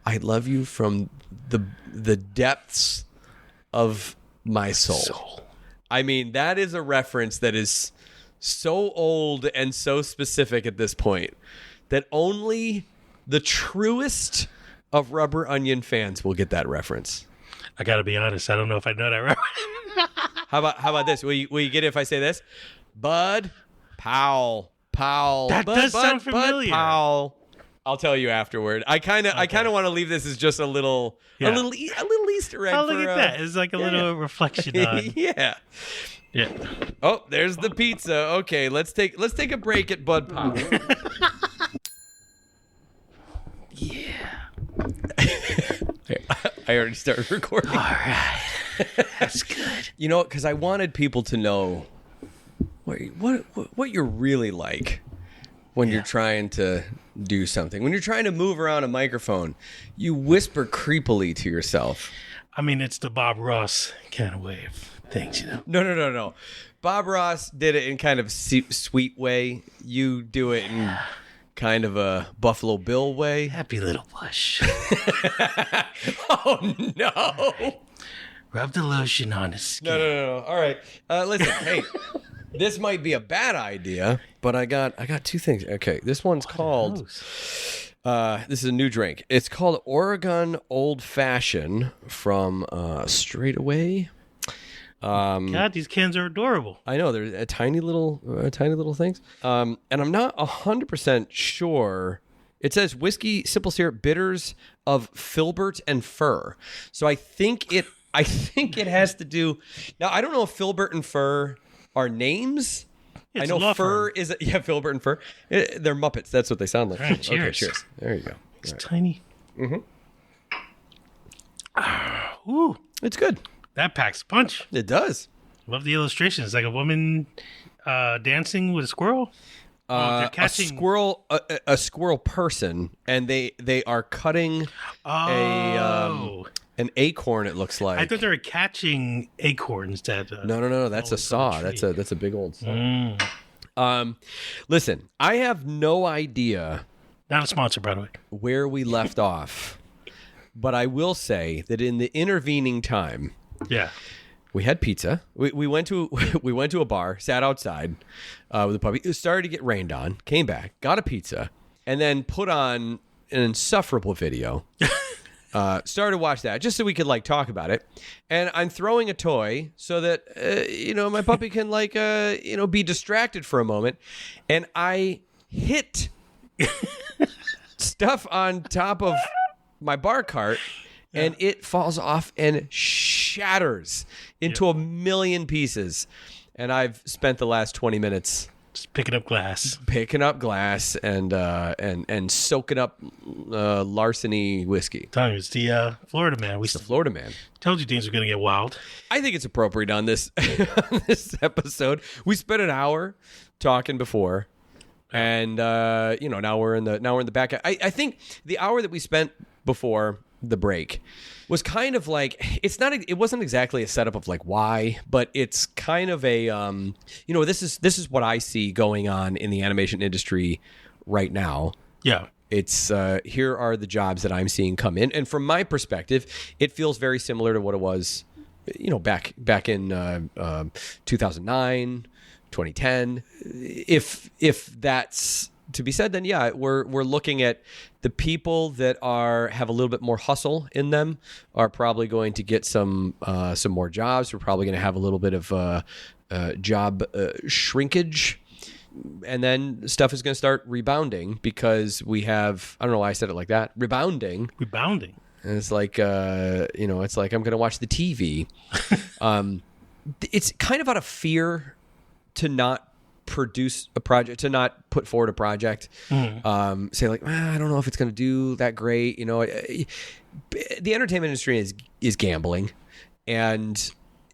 I love you from the depths of my soul. I mean, that is a reference that is so old and so specific at this point that only the truest of RubberOnion fans will get that reference. I got to be honest, I don't know if I know that reference. How about this? Will you get it if I say this? Bud Powell. That does sound familiar. Bud Powell. I'll tell you afterward. I kind of want to leave this as just a little Easter egg. Oh, look at that! It's like a little reflection on. Yeah. Oh, there's the pizza. Okay, let's take a break at Bud Powell. Yeah. I already started recording. All right, that's good. Because I wanted people to know what you're really like when you're trying to do something. When you're trying to move around a microphone, you whisper creepily to yourself. I mean, it's the Bob Ross kind of way of things, No. Bob Ross did it in kind of sweet way. You do it in kind of a Buffalo Bill way. Happy little bush. Oh, no. Rub the lotion on his skin. No. All right. Listen, hey. This might be a bad idea, but I got two things. Okay, this one's called. This is a new drink. It's called Oregon Old Fashioned from Straightaway. God, these cans are adorable. I know they're tiny little things. And I'm not 100% sure. It says whiskey, simple syrup, bitters of filbert and fir. So I think it has to do. Now I don't know if filbert and fir are names. It's I know fur is filbert and fur. They're Muppets. That's what they sound like. Right, cheers. Okay, cheers. There you go. It's tiny. Mm-hmm. Ooh, it's good. That packs a punch. It does. Love the illustration. It's like a woman dancing with a squirrel. They're catching a squirrel person, and they are cutting an acorn. It looks like. I thought they were catching acorns. No. That's a saw. That's a big old saw. Listen, I have no idea. Not a sponsor, by the way. Where we left off, but I will say that in the intervening time, We had pizza. We went to a bar, sat outside with a puppy. It started to get rained on. Came back, got a pizza, and then put on an insufferable video. Started to watch that just so we could like talk about it. And I'm throwing a toy so that my puppy can like be distracted for a moment. And I hit stuff on top of my bar cart. And it falls off and shatters into a million pieces. And I've spent the last 20 minutes just picking up glass and soaking up larceny whiskey. Telling you, it's the Florida man. The Florida man. Told you things were gonna get wild. I think it's appropriate on this on this episode. We spent an hour talking before. And now we're in the back. I think the hour that we spent before the break was kind of like it wasn't exactly a setup of like why, but it's kind of a this is what I see going on in the animation industry right now. Yeah. It's here are the jobs that I'm seeing come in, and from my perspective, it feels very similar to what it was, back in 2009, 2010. If that's to be said, then yeah, we're looking at the people that have a little bit more hustle in them are probably going to get some more jobs. We're probably going to have a little bit of job shrinkage, and then stuff is going to start rebounding because we have, I don't know why I said it like that, rebounding. And it's like it's like I'm going to watch the TV. It's kind of out of fear to not produce a project, to not put forward a project. Say like, I don't know if it's going to do that great. The entertainment industry is gambling, and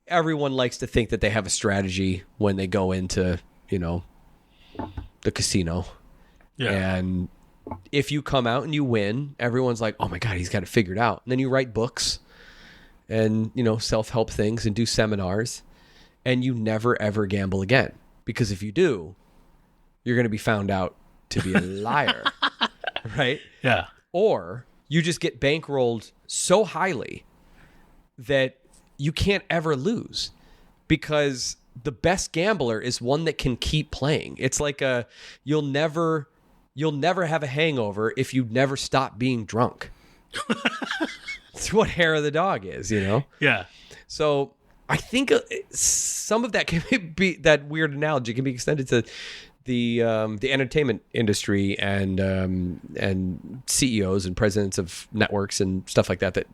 everyone likes to think that they have a strategy when they go into the casino. And if you come out and you win, everyone's like, oh my God, he's got it figured out. And then you write books and self-help things and do seminars, and you never ever gamble again. Because if you do, you're going to be found out to be a liar, right? Yeah. Or you just get bankrolled so highly that you can't ever lose, because the best gambler is one that can keep playing. It's like you'll never have a hangover if you never stop being drunk. It's what hair of the dog is, Yeah. So I think some of that can be, that weird analogy can be extended to the entertainment industry and CEOs and presidents of networks and stuff like that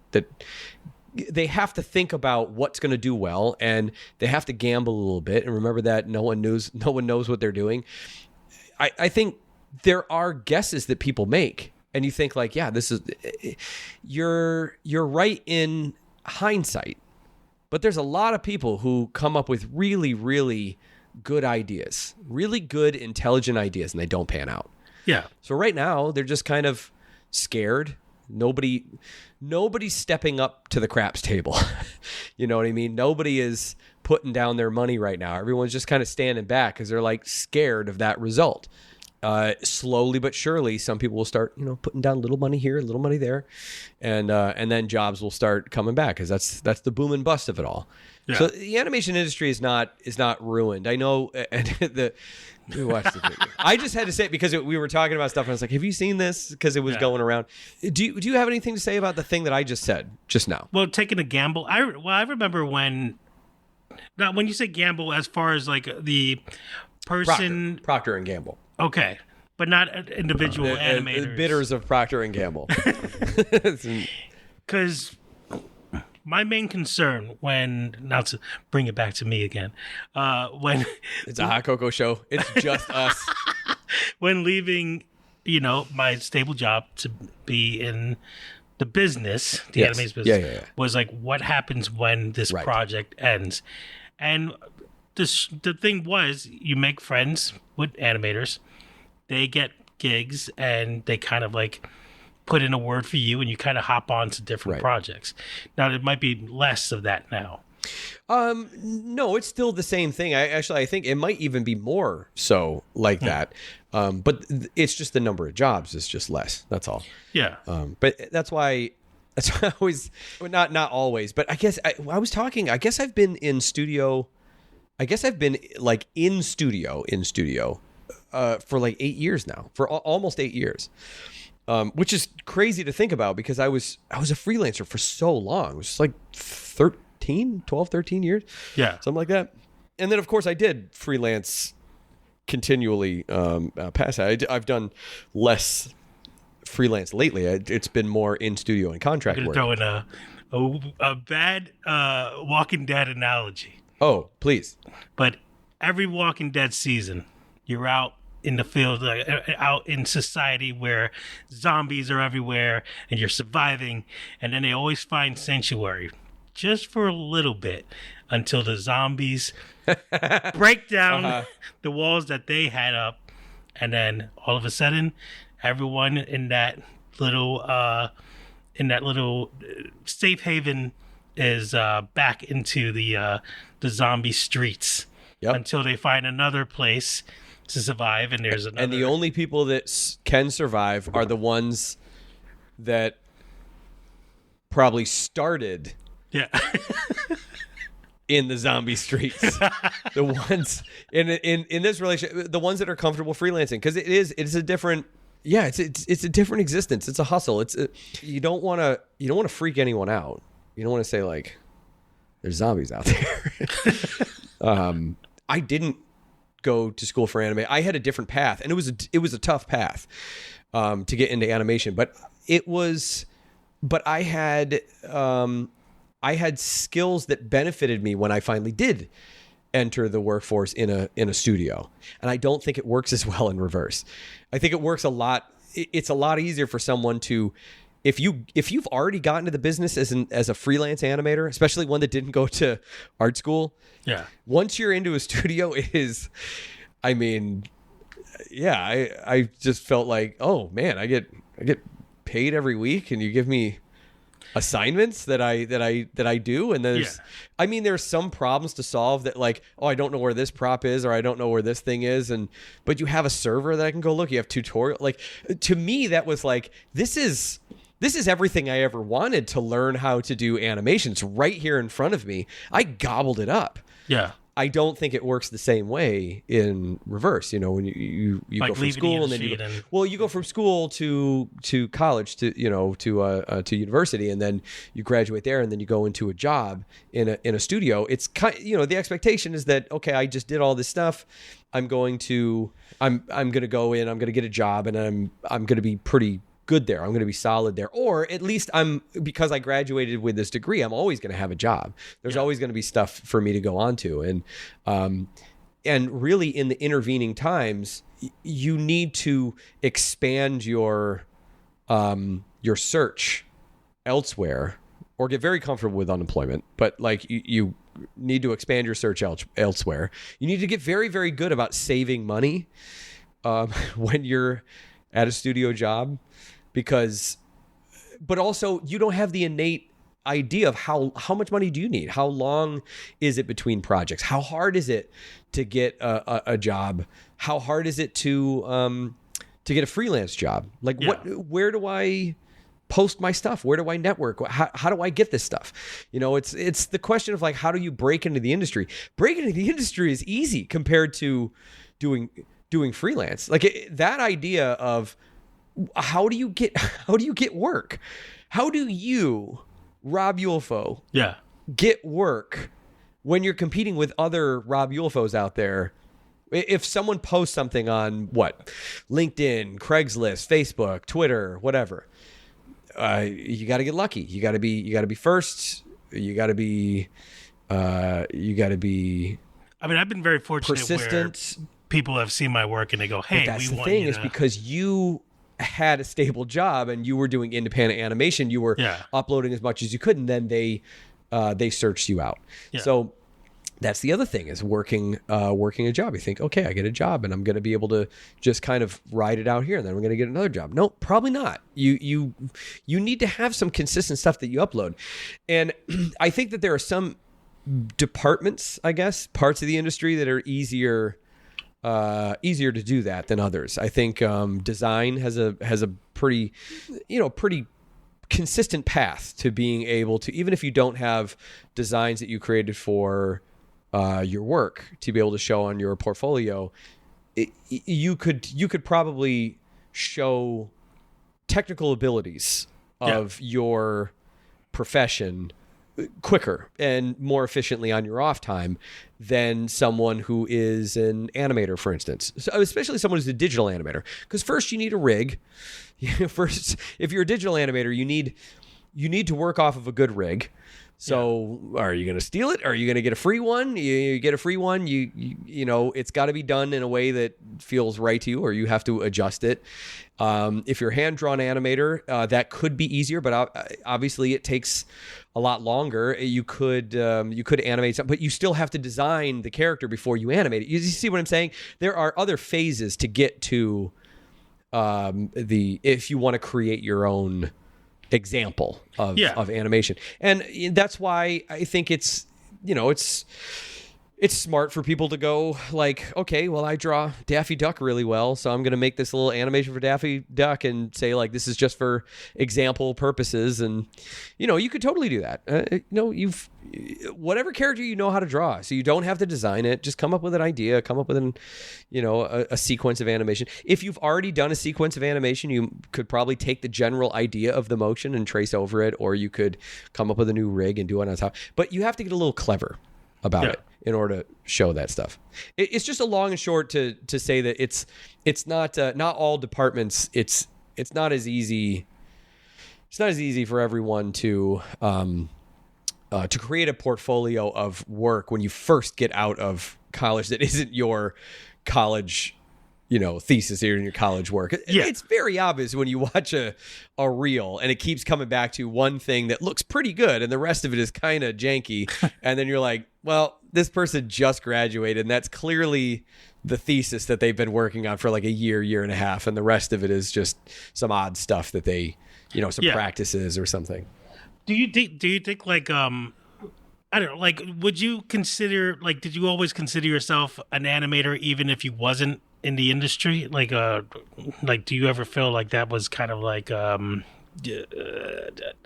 they have to think about what's going to do well, and they have to gamble a little bit and remember that no one knows what they're doing. I think there are guesses that people make, and you think like, yeah, this is you're right in hindsight. But there's a lot of people who come up with really, really good ideas, really good, intelligent ideas, and they don't pan out. Yeah. So right now, they're just kind of scared. Nobody's stepping up to the craps table. You know what I mean? Nobody is putting down their money right now. Everyone's just kind of standing back because they're like scared of that result. Slowly but surely, some people will start, putting down a little money here, a little money there, and then jobs will start coming back, because that's the boom and bust of it all. Yeah. So the animation industry is not ruined. I know, and we watched the video. I just had to say it because we were talking about stuff, and I was like, "Have you seen this?" Because it was going around. Do you have anything to say about the thing that I just said just now? Well, taking a gamble. I remember when you say gamble, as far as like the person Procter and Gamble. Okay, but not individual animators. Bidders of Procter and Gamble. Because my main concern now to bring it back to me again, when it's a hot cocoa show, it's just us. When leaving, my stable job to be in the business, the animation business, was like, what happens when this project ends? And the thing was, you make friends with animators. They get gigs, and they kind of like put in a word for you, and you kind of hop on to different projects. Now, there might be less of that now. No, it's still the same thing. I think it might even be more so like that. But it's just the number of jobs is just less. That's all. Yeah. But that's why That's why I always, well, not always, but I guess I guess I've been in studio. I guess I've been like in studio for like 8 years now, for almost 8 years, which is crazy to think about because I was a freelancer for so long. It was just like 12, 13 years. Yeah. Something like that. And then, of course, I did freelance continually past that. I've done less freelance lately. It's been more in studio and contract I'm work. going to throw in a bad Walking Dead analogy. Oh, please. But every Walking Dead season, you're out in the field, out in society where zombies are everywhere and you're surviving. And then they always find sanctuary just for a little bit until the zombies break down the walls that they had up. And then all of a sudden, everyone in that little safe haven is back into the zombie streets until they find another place to survive. And there's another. And the only people that can survive are the ones that probably started in the zombie streets. The ones in this relationship, the ones that are comfortable freelancing, because it's a different. Yeah, it's a different existence. It's a hustle. You don't want to freak anyone out. You don't want to say like, there's zombies out there. I didn't go to school for anime. I had a different path, and it was a tough path to get into animation. But I had skills that benefited me when I finally did enter the workforce in a studio. And I don't think it works as well in reverse. I think it works a lot. It's a lot easier for someone to, if you've already gotten into the business as a freelance animator, especially one that didn't go to art school. Yeah. Once you're into a studio, it is, I mean, yeah, I just felt like, oh man, I get paid every week and you give me assignments that I do, and there's I mean there's some problems to solve that, like, oh, I don't know where this prop is, or I don't know where this thing is, but you have a server that I can go look, you have tutorial. Like, to me that was like, this is everything I ever wanted to learn how to do animations right here in front of me. I gobbled it up. Yeah. I don't think it works the same way in reverse. You know, when you like go from school and then you go from school to college to university, and then you graduate there, and then you go into a job in a studio. It's kind, the expectation is that, okay, I just did all this stuff. I'm going to go in. I'm going to get a job, and I'm going to be pretty good there. I'm going to be solid there, or at least because I graduated with this degree, I'm always going to have a job. There's always going to be stuff for me to go on to. And really in the intervening times, you need to expand your search elsewhere, or get very comfortable with unemployment. But like you need to expand your search elsewhere. You need to get very, very good about saving money when you're at a studio job. But also you don't have the innate idea of how much money do you need? How long is it between projects? How hard is it to get a job? How hard is it to get a freelance job? Like, where do I post my stuff? Where do I network? How do I get this stuff? It's the question of like, how do you break into the industry? Breaking into the industry is easy compared to doing freelance. Like that idea of, how do you get work? How do you, Rob Ulfo, get work when you're competing with other Rob Ulfos out there? If someone posts something on LinkedIn, Craigslist, Facebook, Twitter, whatever, you got to get lucky. You got to be first. You got to be. I mean, I've been very fortunate, persistent. Where people have seen my work and they go, "Hey, that's we the want thing you is to..." because you had a stable job and you were doing independent animation, you were uploading as much as you could, and then they searched you out. So that's the other thing, is working a job. You think, okay, I get a job and I'm going to be able to just kind of ride it out here, and then we're going to get another job. No, probably not. You need to have some consistent stuff that you upload. And I think that there are some departments, I guess, parts of the industry that are easier to do that than others. I think design has a pretty consistent path to being able to, even if you don't have designs that you created for your work to be able to show on your portfolio, you could probably show technical abilities of your profession quicker and more efficiently on your off time than someone who is an animator, for instance. So especially someone who's a digital animator, because first you need a rig. First, if you're a digital animator, you need to work off of a good rig. So are you going to steal it? Are you going to get a free one? You get a free one, you know, it's got to be done in a way that feels right to you, or you have to adjust it. If you're a hand-drawn animator, that could be easier, but obviously it takes a lot longer. You could animate something, but you still have to design the character before you animate it. You see what I'm saying? There are other phases to get to if you want to create your own example of animation. And that's why I think it's smart for people to go like, okay, well, I draw Daffy Duck really well, so I'm going to make this little animation for Daffy Duck and say like, this is just for example purposes. And, you could totally do that. You've whatever character you know how to draw, so you don't have to design it. Just come up with an idea, come up with a sequence of animation. If you've already done a sequence of animation, you could probably take the general idea of the motion and trace over it, or you could come up with a new rig and do it on top. But you have to get a little clever about it in order to show that stuff. It's just a long and short to say that it's not all departments. It's not as easy. It's not as easy for everyone to create a portfolio of work when you first get out of college that isn't your college, thesis or in your college work. It's very obvious when you watch a reel and it keeps coming back to one thing that looks pretty good and the rest of it is kind of janky. And then you're like, well, this person just graduated and that's clearly the thesis that they've been working on for like a year and a half. And the rest of it is just some odd stuff that they, some practices or something. Do you think like, I don't know, like, would you consider, like, did you always consider yourself an animator even if you wasn't in the industry? Like, do you ever feel like that was kind of like, I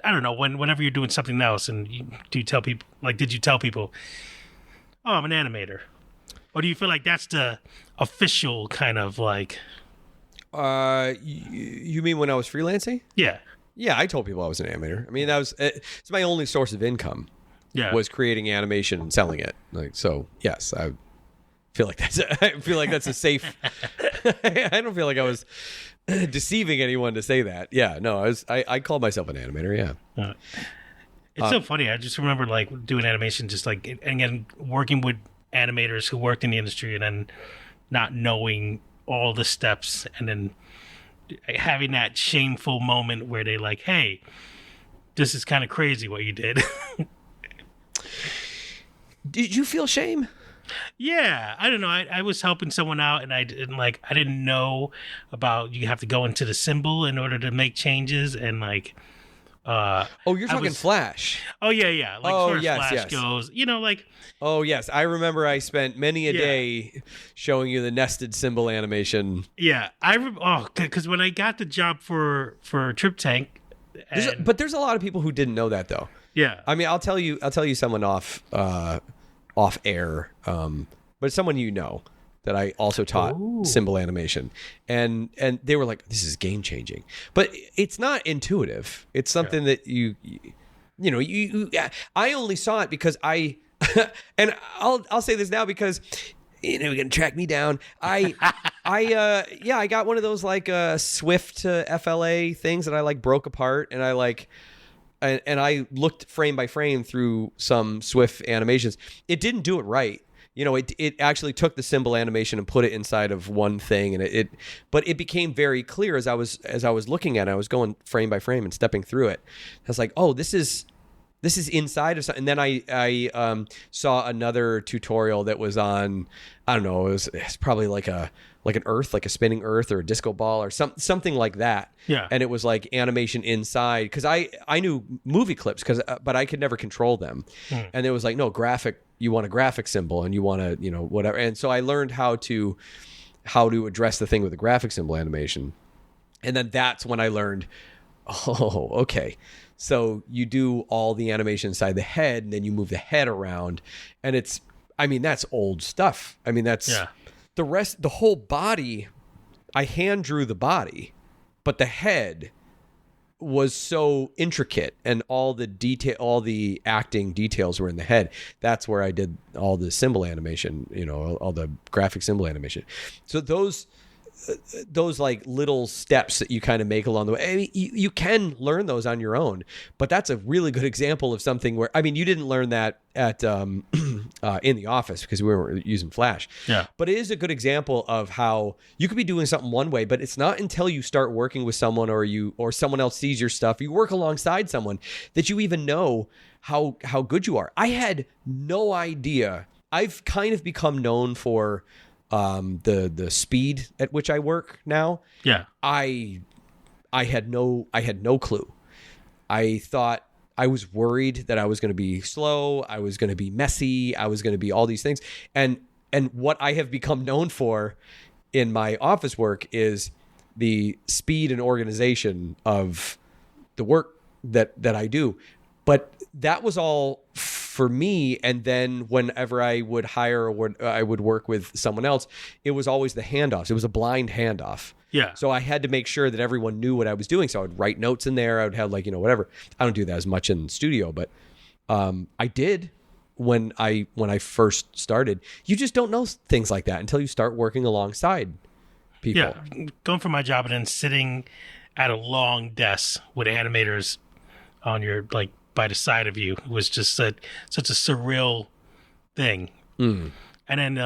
don't know, whenever you're doing something else and did you tell people, oh, I'm an animator? Or do you feel like that's the official kind of like... You mean when I was freelancing? Yeah. Yeah, I told people I was an animator. I mean, it's my only source of income. Yeah. Was creating animation and selling it. Like, so yes, I feel like that's a safe. I don't feel like I was deceiving anyone to say that. Yeah, no, I called myself an animator. Yeah. It's so funny. I just remember like doing animation, just like, and again, working with animators who worked in the industry and then not knowing all the steps and then having that shameful moment where they like, hey, this is kind of crazy what you did. Did you feel shame? Yeah, I don't know. I was helping someone out and I didn't know about you have to go into the symbol in order to make changes and like you're talking Flash. Oh yeah. Like Flash goes, like. Oh yes, I remember. I spent many a day showing you the nested symbol animation. Yeah, because when I got the job for Trip Tank, but there's a lot of people who didn't know that though. Yeah, I mean, I'll tell you someone off air, but someone that I also taught symbol animation, and they were like, "This is game changing," but it's not intuitive. It's something that you I only saw it because I, and I'll say this now because you're gonna track me down. I got one of those like Swift to FLA things that I like broke apart, and I like. And I looked frame by frame through some Swift animations. It didn't do it right. It actually took the symbol animation and put it inside of one thing, and but it became very clear as I was looking at it. I was going frame by frame and stepping through it. I was like, oh, this is inside of something. And then I saw another tutorial that was on, I don't know, it's probably like an earth, like a spinning earth or a disco ball or something like that. Yeah. And it was like animation inside, because I knew movie clips, but I could never control them. And it was like, no, graphic, you want a graphic symbol and you want to, whatever. And so I learned how to address the thing with the graphic symbol animation. And then that's when I learned, oh, okay. So you do all the animation inside the head, and then you move the head around, and that's old stuff. I mean, that's the whole body. I hand drew the body, but the head was so intricate, and all the acting details were in the head. That's where I did all the symbol animation, all the graphic symbol animation. So those like little steps that you kind of make along the way, I mean, you can learn those on your own, but that's a really good example of something where, I mean, you didn't learn that at in the office because we weren't using Flash. Yeah. But it is a good example of how you could be doing something one way, but it's not until you start working with someone or someone else sees your stuff, you work alongside someone, that you even know how good you are. I had no idea. I've kind of become known for the speed at which I work now. Yeah. I had no clue. I thought, I was worried that I was going to be slow, I was going to be messy, I was going to be all these things. And what I have become known for in my office work is the speed and organization of the work that I do. But that was all for me. And then whenever I would hire or I would work with someone else, it was always the handoffs. It was a blind handoff. Yeah. So I had to make sure that everyone knew what I was doing. So I would write notes in there. I would have whatever. I don't do that as much in the studio, but I did when I first started. You just don't know things like that until you start working alongside people. Yeah. Going for my job and then sitting at a long desk with animators on your, like, by the side of you was just such a surreal thing. And then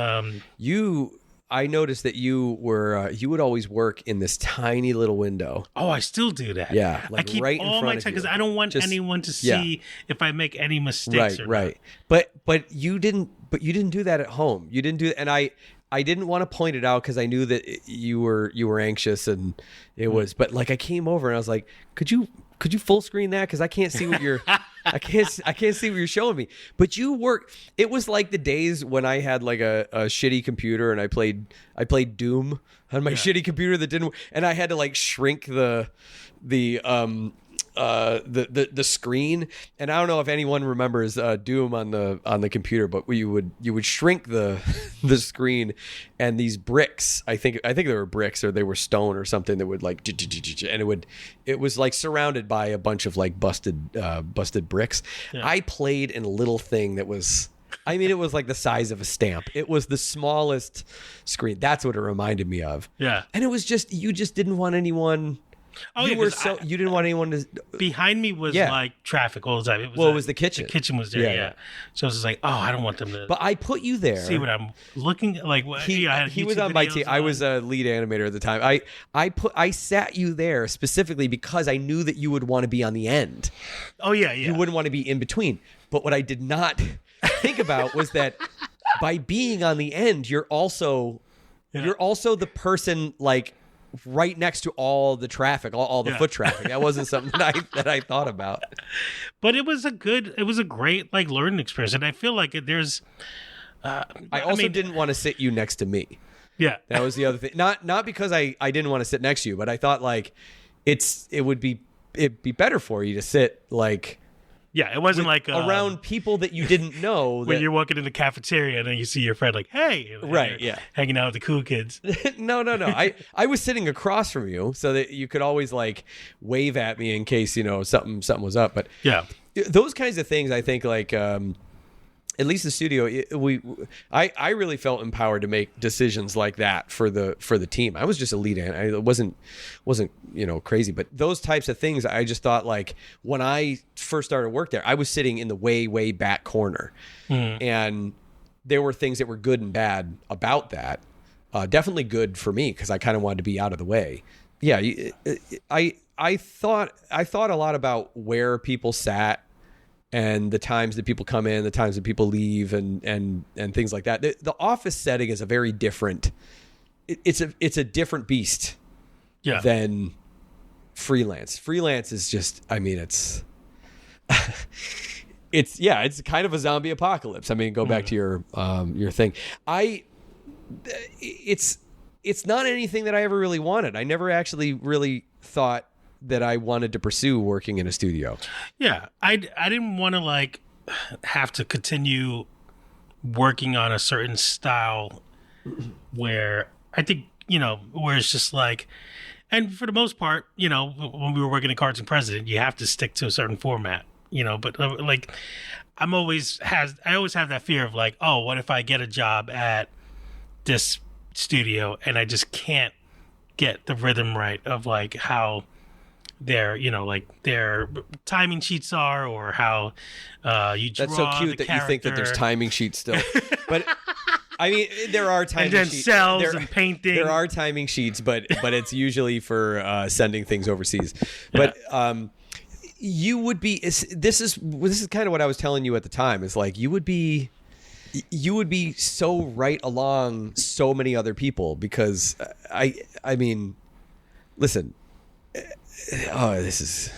I noticed that you would always work in this tiny little window. Oh, I still do that. Yeah, I keep right in all front my of time because you. I don't want anyone to see if I make any mistakes. Right. But you didn't do that at home. You didn't do, and I didn't want to point it out because I knew that you were anxious, and it was. But like, I came over and I was like, could you full screen that, because I can't see what you're I can't see what you're showing me. But you work. It was like the days when I had like a shitty computer and I played Doom on my shitty computer that didn't, and I had to like shrink the screen. And I don't know if anyone remembers Doom on the computer, but you would shrink the screen, and these bricks, I think they were bricks or they were stone or something, that would like, and it was like surrounded by a bunch of like busted bricks. Yeah. I played in a little thing that was, I mean, it was like the size of a stamp. It was the smallest screen. That's what it reminded me of. Yeah. And it was just, you just didn't want anyone. Oh, you didn't want anyone to. Behind me was like traffic all the time. It was the kitchen. The kitchen was there. Yeah. So it was like, oh, I don't want them to. But I put you there. See what I'm looking like. He was on my team. I was a lead animator at the time. I sat you there specifically because I knew that you would want to be on the end. Oh yeah. You wouldn't want to be in between. But what I did not think about was that by being on the end, you're also the person like right next to all the traffic, all the foot traffic. That wasn't something that I thought about. But it was a great like learning experience, and I feel like there's. I didn't want to sit you next to me. Yeah, that was the other thing. Not because I didn't want to sit next to you, but I thought like it'd be better for you to sit like. Yeah, it wasn't like around people that you didn't know. When you're walking in the cafeteria and then you see your friend like, hey, right, yeah, hanging out with the cool kids. No. I was sitting across from you so that you could always like wave at me in case something was up. But yeah, those kinds of things, I think like at least the studio, I really felt empowered to make decisions like that for the team. I was just a lead ant. I wasn't crazy, but those types of things, I just thought like when I first started work there, I was sitting in the way back corner, and there were things that were good and bad about that. Definitely good for me because I kind of wanted to be out of the way. Yeah, I thought a lot about where people sat. And the times that people come in, the times that people leave, and things like that. The office setting is a very different. It's a different beast. Yeah. Than freelance. Freelance is just. I mean, it's. It's kind of a zombie apocalypse. I mean, go back to your thing. It's not anything that I ever really wanted. I never actually really thought that I wanted to pursue working in a studio. Yeah, I didn't want to like have to continue working on a certain style where I think, where it's just like, and for the most part, when we were working at Cards and President, you have to stick to a certain format, but like I always have that fear of like, oh, what if I get a job at this studio and I just can't get the rhythm right of like how their their timing sheets are, or how you draw. That's so cute that you think that there's timing sheets still. But I mean, there are timing and then sheets. cells and painting. There are timing sheets, but it's usually for sending things overseas. But you would be. This is kind of what I was telling you at the time. Is like you would be so right along so many other people, because I mean, listen. Oh, this is.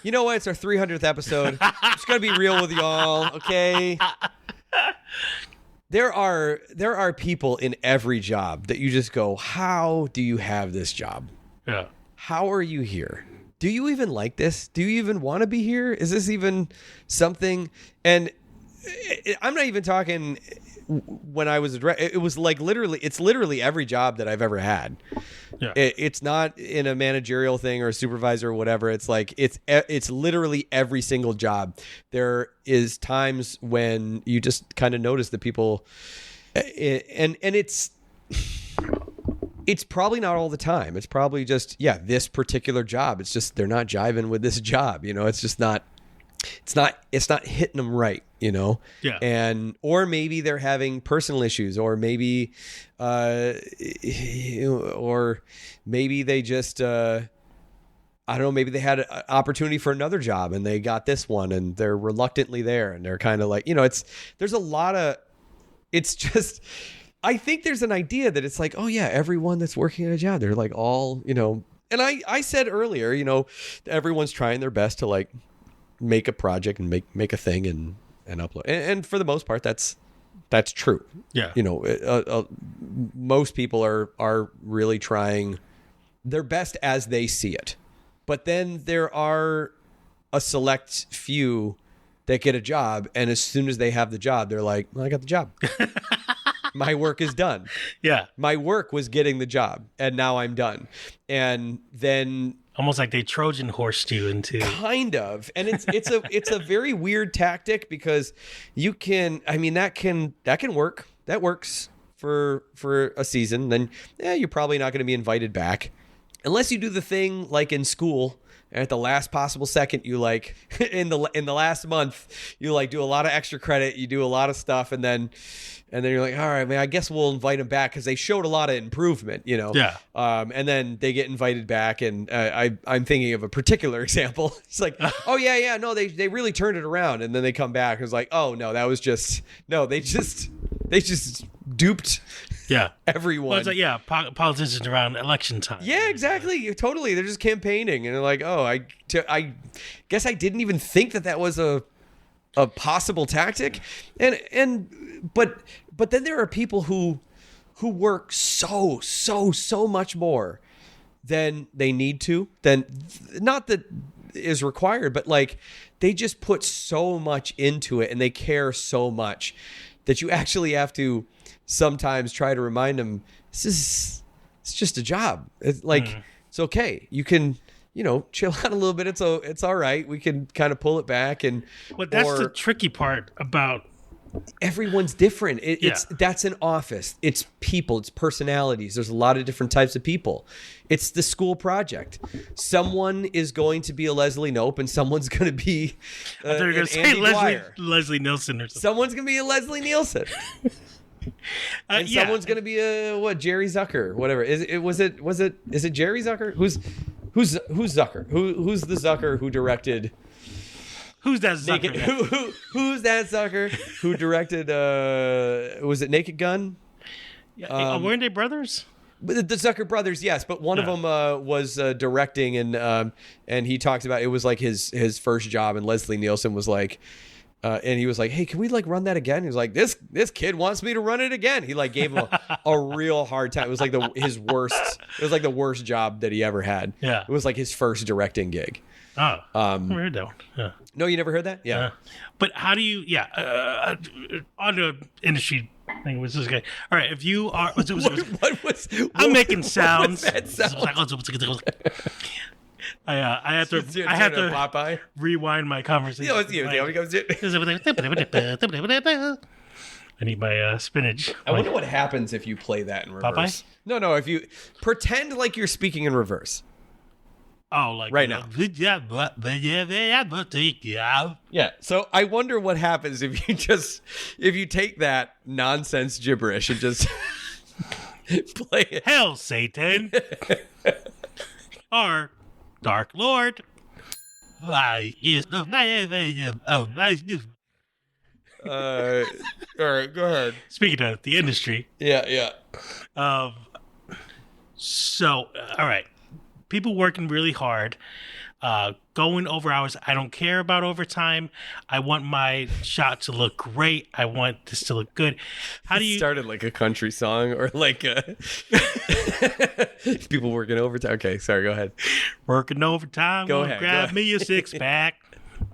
You know what? It's our 300th episode. I'm just gonna be real with y'all, okay? There are people in every job that you just go, how do you have this job? Yeah. How are you here? Do you even like this? Do you even want to be here? Is this even something? And I'm not even talking when I was a director. It was like it's literally every job that I've ever had. Yeah. It's not in a managerial thing or a supervisor or whatever. It's like it's literally every single job. There is times when you just kind of notice that people, and it's probably not all the time. It's probably just this particular job. It's just they're not jiving with this job. It's just not. It's not hitting them right, Yeah. And or maybe they're having personal issues, or maybe they just I don't know, maybe they had an opportunity for another job and they got this one and they're reluctantly there, and they're kind of like, there's a lot of, it's just, I think there's an idea that it's like, oh yeah, everyone that's working at a job, they're like all, and I said earlier, everyone's trying their best to like make a project and make a thing and upload. And for the most part, that's true. Yeah. Most people are really trying their best as they see it. But then there are a select few that get a job, and as soon as they have the job, they're like, well, I got the job. My work is done. Yeah. My work was getting the job, and now I'm done. And then almost like they Trojan horsed you into kind of, and it's a very weird tactic, because you can, I mean, that can work. That works for a season. Then you're probably not going to be invited back unless you do the thing like in school. At the last possible second, you like in the last month, you like do a lot of extra credit, you do a lot of stuff, and then you're like, all right, man, I guess we'll invite them back because they showed a lot of improvement, Yeah. And then they get invited back, and I'm thinking of a particular example. It's like, oh yeah, no, they really turned it around, and then they come back. It's like, oh no, that was just they just duped. Yeah, everyone. Well, it's like politicians around election time. Yeah, exactly. Totally. They're just campaigning, and they're like, "Oh, I guess I didn't even think that was a possible tactic." But then there are people who work so much more than they need to. Than not that is required, but like they just put so much into it, and they care so much that you actually have to sometimes try to remind them, it's just a job. It's like, It's okay. You can, chill out a little bit. It's all right. We can kind of pull it back. But that's the tricky part about everyone's different. That's an office. It's people, it's personalities. There's a lot of different types of people. It's the school project. Someone is going to be a Leslie Knope, and someone's going to be I thought you were going to say Leslie Nielsen or something. Someone's going to be a Leslie Nielsen. And someone's going to be a Jerry Zucker, whatever. Is it Jerry Zucker? Who's Zucker? Who's the Zucker who directed? Who's that Zucker? Who's that Zucker who directed? Was it Naked Gun? Yeah, weren't they brothers? The Zucker brothers, yes, but one of them was directing, and he talks about it was like his first job, and Leslie Nielsen was like, And he was like, "Hey, can we like run that again?" He was like, "This kid wants me to run it again." He like gave him a real hard time. It was like his worst. It was like the worst job that he ever had. Yeah. It was like his first directing gig. Oh, I never heard that one. Yeah. No, you never heard that? Yeah. But how do you? Yeah. On the industry thing was this guy. All right, if you are, I'm making sounds. What was that sound? I have to Popeye. rewind my conversation. I need my spinach. I wonder what happens if you play that in reverse. Popeye? No. If you pretend like you're speaking in reverse. Oh, like right now. Yeah. So I wonder what happens if you take that nonsense gibberish and just play it. Hail Satan, our Dark Lord. All right, go ahead. Speaking of the industry. Yeah. So, all right. People working really hard, going over hours. I don't care about overtime. I want my shot to look great. I want this to look good. How do you started like a country song or like people working overtime? Okay, sorry. Go ahead. Working overtime. Go ahead. Grab me a 6-pack.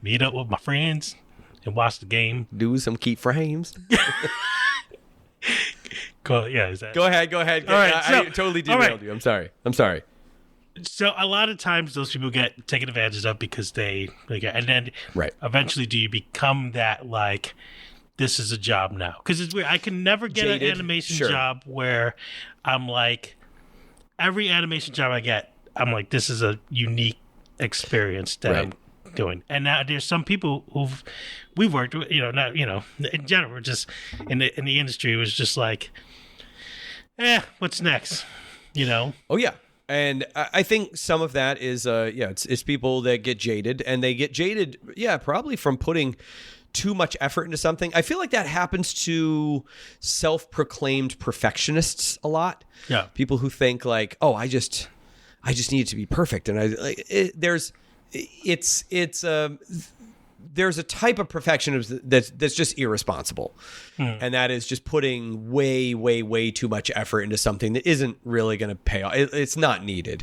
Meet up with my friends and watch the game. Do some keep frames. Go ahead. Go ahead. All right, I totally derailed you. I'm sorry. So a lot of times those people get taken advantage of because and then eventually do you become that like, this is a job now? Because it's weird. I can never get an animation job where I'm like, every animation job I get, I'm like, this is a unique experience that I'm doing. And now there's some people we've worked with, in general, just in the industry, it was just like, what's next? Oh yeah. And I think some of that is, it's people that get jaded, and they get jaded, probably from putting too much effort into something. I feel like that happens to self-proclaimed perfectionists a lot. Yeah, people who think like, oh, I just need it to be perfect, and there's a type of perfectionism that's just irresponsible. And that is just putting way, way, way too much effort into something that isn't really going to pay off. It's not needed.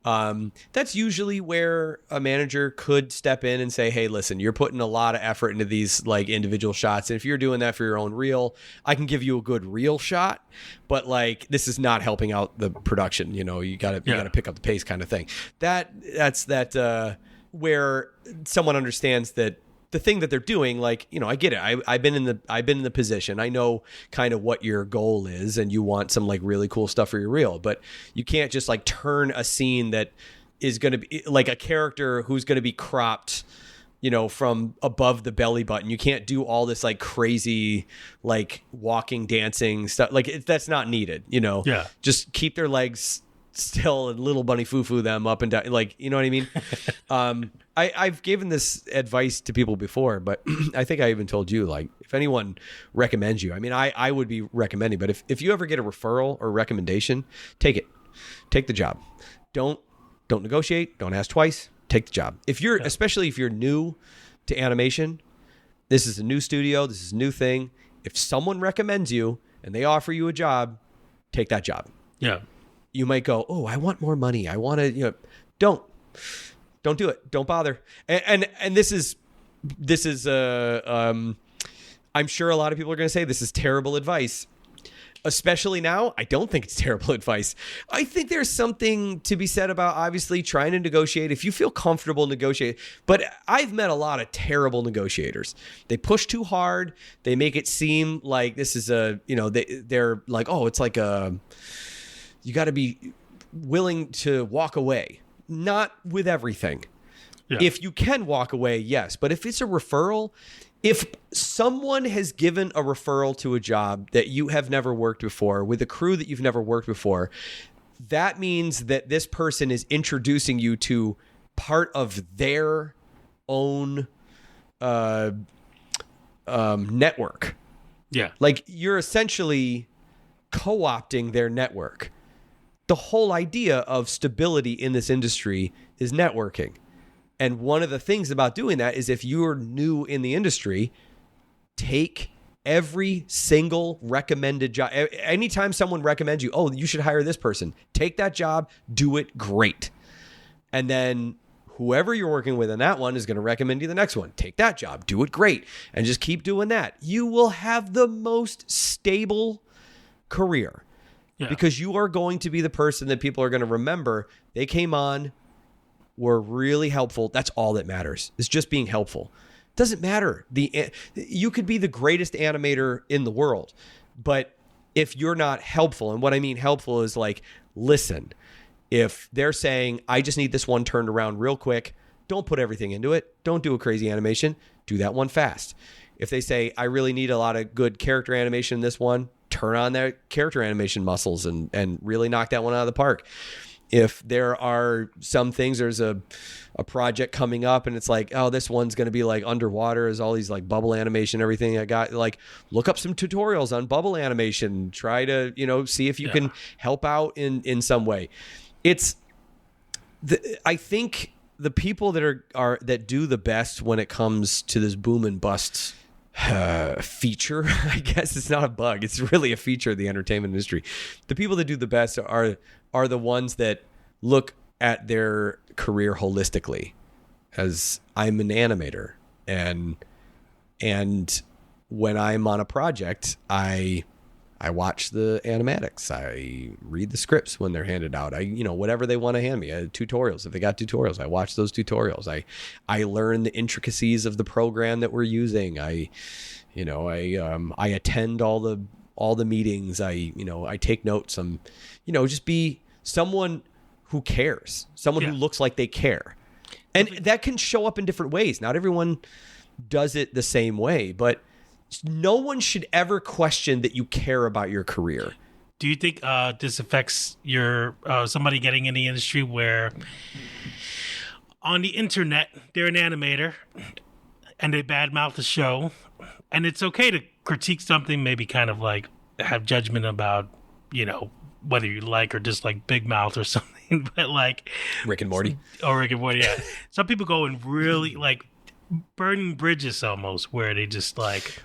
That's usually where a manager could step in and say, hey, listen, you're putting a lot of effort into these like individual shots. And if you're doing that for your own reel, I can give you a good reel shot, but like, this is not helping out the production. You got to pick up the pace kind of thing. That's where someone understands that the thing that they're doing, like, I get it. I've been in the position. I know kind of what your goal is, and you want some like really cool stuff for your reel, but you can't just like turn a scene that is going to be like a character who's going to be cropped, from above the belly button. You can't do all this like crazy, like walking, dancing stuff. Like that's not needed, Yeah. Just keep their legs still and little bunny foo-foo them up and down, like, you know what I mean? I've given this advice to people before, but I think I even told you, like, if anyone recommends you, I mean, I would be recommending, but if you ever get a referral or recommendation, take it. Take the job. Don't negotiate. Don't ask twice. Take the job. Especially if you're new to animation, this is a new studio. This is a new thing. If someone recommends you and they offer you a job, take that job. Yeah. You might go, oh, I want more money. I want to, don't do it. Don't bother. And this is I'm sure a lot of people are going to say this is terrible advice. Especially now, I don't think it's terrible advice. I think there's something to be said about obviously trying to negotiate. If you feel comfortable negotiating, but I've met a lot of terrible negotiators. They push too hard. They make it seem like this is they're like, oh, it's like you got to be willing to walk away. Not with everything. Yeah. If you can walk away, yes. But if it's a referral, if someone has given a referral to a job that you have never worked before with a crew that you've never worked before, that means that this person is introducing you to part of their own network. Yeah. Like you're essentially co-opting their network. The whole idea of stability in this industry is networking. And one of the things about doing that is if you're new in the industry, take every single recommended job. Anytime someone recommends you, oh, you should hire this person, take that job, do it great. And then whoever you're working with in that one is going to recommend you the next one. Take that job, do it great, and just keep doing that. You will have the most stable career because you are going to be the person that people are going to remember. They came on, were really helpful. That's all that matters. It's just being helpful. Doesn't matter. You could be the greatest animator in the world, but if you're not helpful, and what I mean helpful is like, listen, if they're saying, I just need this one turned around real quick, don't put everything into it. Don't do a crazy animation. Do that one fast. If they say, I really need a lot of good character animation in this one, turn on their character animation muscles and really knock that one out of the park. If there are some things, there's a project coming up and it's like, oh, this one's going to be like underwater, there's all these like bubble animation, everything. I got like, look up some tutorials on bubble animation, try to, see if you can help out in some way. I think the people that that do the best when it comes to this boom and bust feature, I guess it's not a bug, it's really a feature of the entertainment industry. The people that do the best are the ones that look at their career holistically. As I'm an animator, and when I'm on a project, I watch the animatics. I read the scripts when they're handed out. Whatever they want to hand me. Tutorials. If they got tutorials, I watch those tutorials. I learn the intricacies of the program that we're using. I attend all the meetings. I take notes. Just be someone who cares. Someone who looks like they care. And that can show up in different ways. Not everyone does it the same way, but no one should ever question that you care about your career. Do you think this affects your somebody getting in the industry where on the internet they're an animator and they badmouth the show, and it's okay to critique something, maybe kind of like have judgment about, whether you like or dislike Big Mouth or something, but like Rick and Morty. Yeah. Some people go and really like burning bridges almost, where they just like.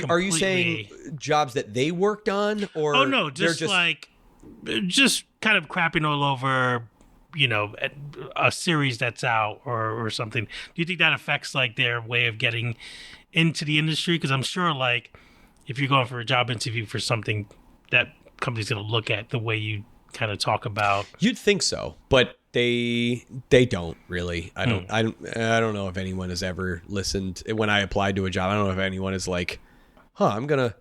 Are you saying jobs that they worked on, or oh no, just kind of crapping all over, a series that's out or something? Do you think that affects like their way of getting into the industry? Because I'm sure, like, if you're going for a job interview for something, that company's going to look at the way you kind of talk about. You'd think so, but they don't really. I don't know if anyone has ever listened when I applied to a job. I don't know if anyone is like, I'm gonna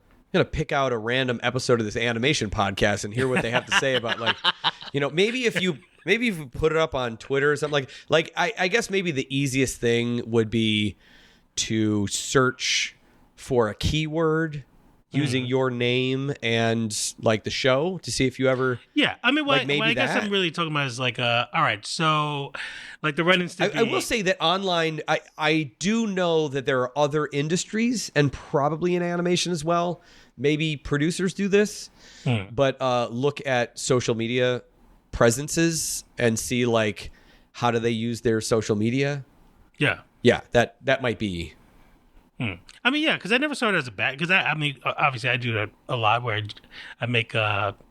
pick out a random episode of this animation podcast and hear what they have to say about, like, maybe if you put it up on Twitter or something, like I guess maybe the easiest thing would be to search for a keyword using your name and like the show to see if you ever. Yeah, I mean, what maybe I guess I'm really talking about is like, all right, so like the Ren and Stimpy. I will say that online, I do know that there are other industries and probably in animation as well. Maybe producers do this, but look at social media presences and see like how do they use their social media. Yeah, that might be. I mean, yeah, because I never saw it as a bad. Because I mean, obviously, I do that a lot where I make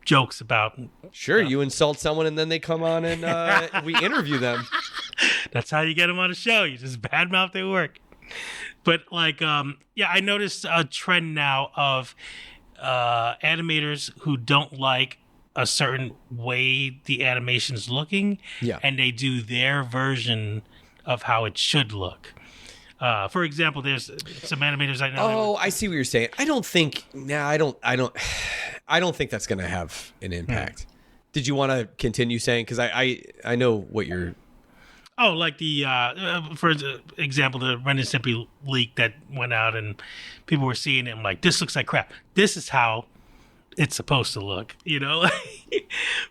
jokes about. Sure, you insult someone and then they come on and we interview them. That's how you get them on a show. You just badmouth their work. But like, I noticed a trend now of animators who don't like a certain way the animation's looking, and they do their version of how it should look. For example, there's some animators I know. Oh, I see what you're saying. I don't think that's going to have an impact. Did you want to continue saying? Because I know what you're. Oh, like the for example, the Ren and Stimpy leak that went out and people were seeing it. I'm like, this looks like crap. This is how it's supposed to look,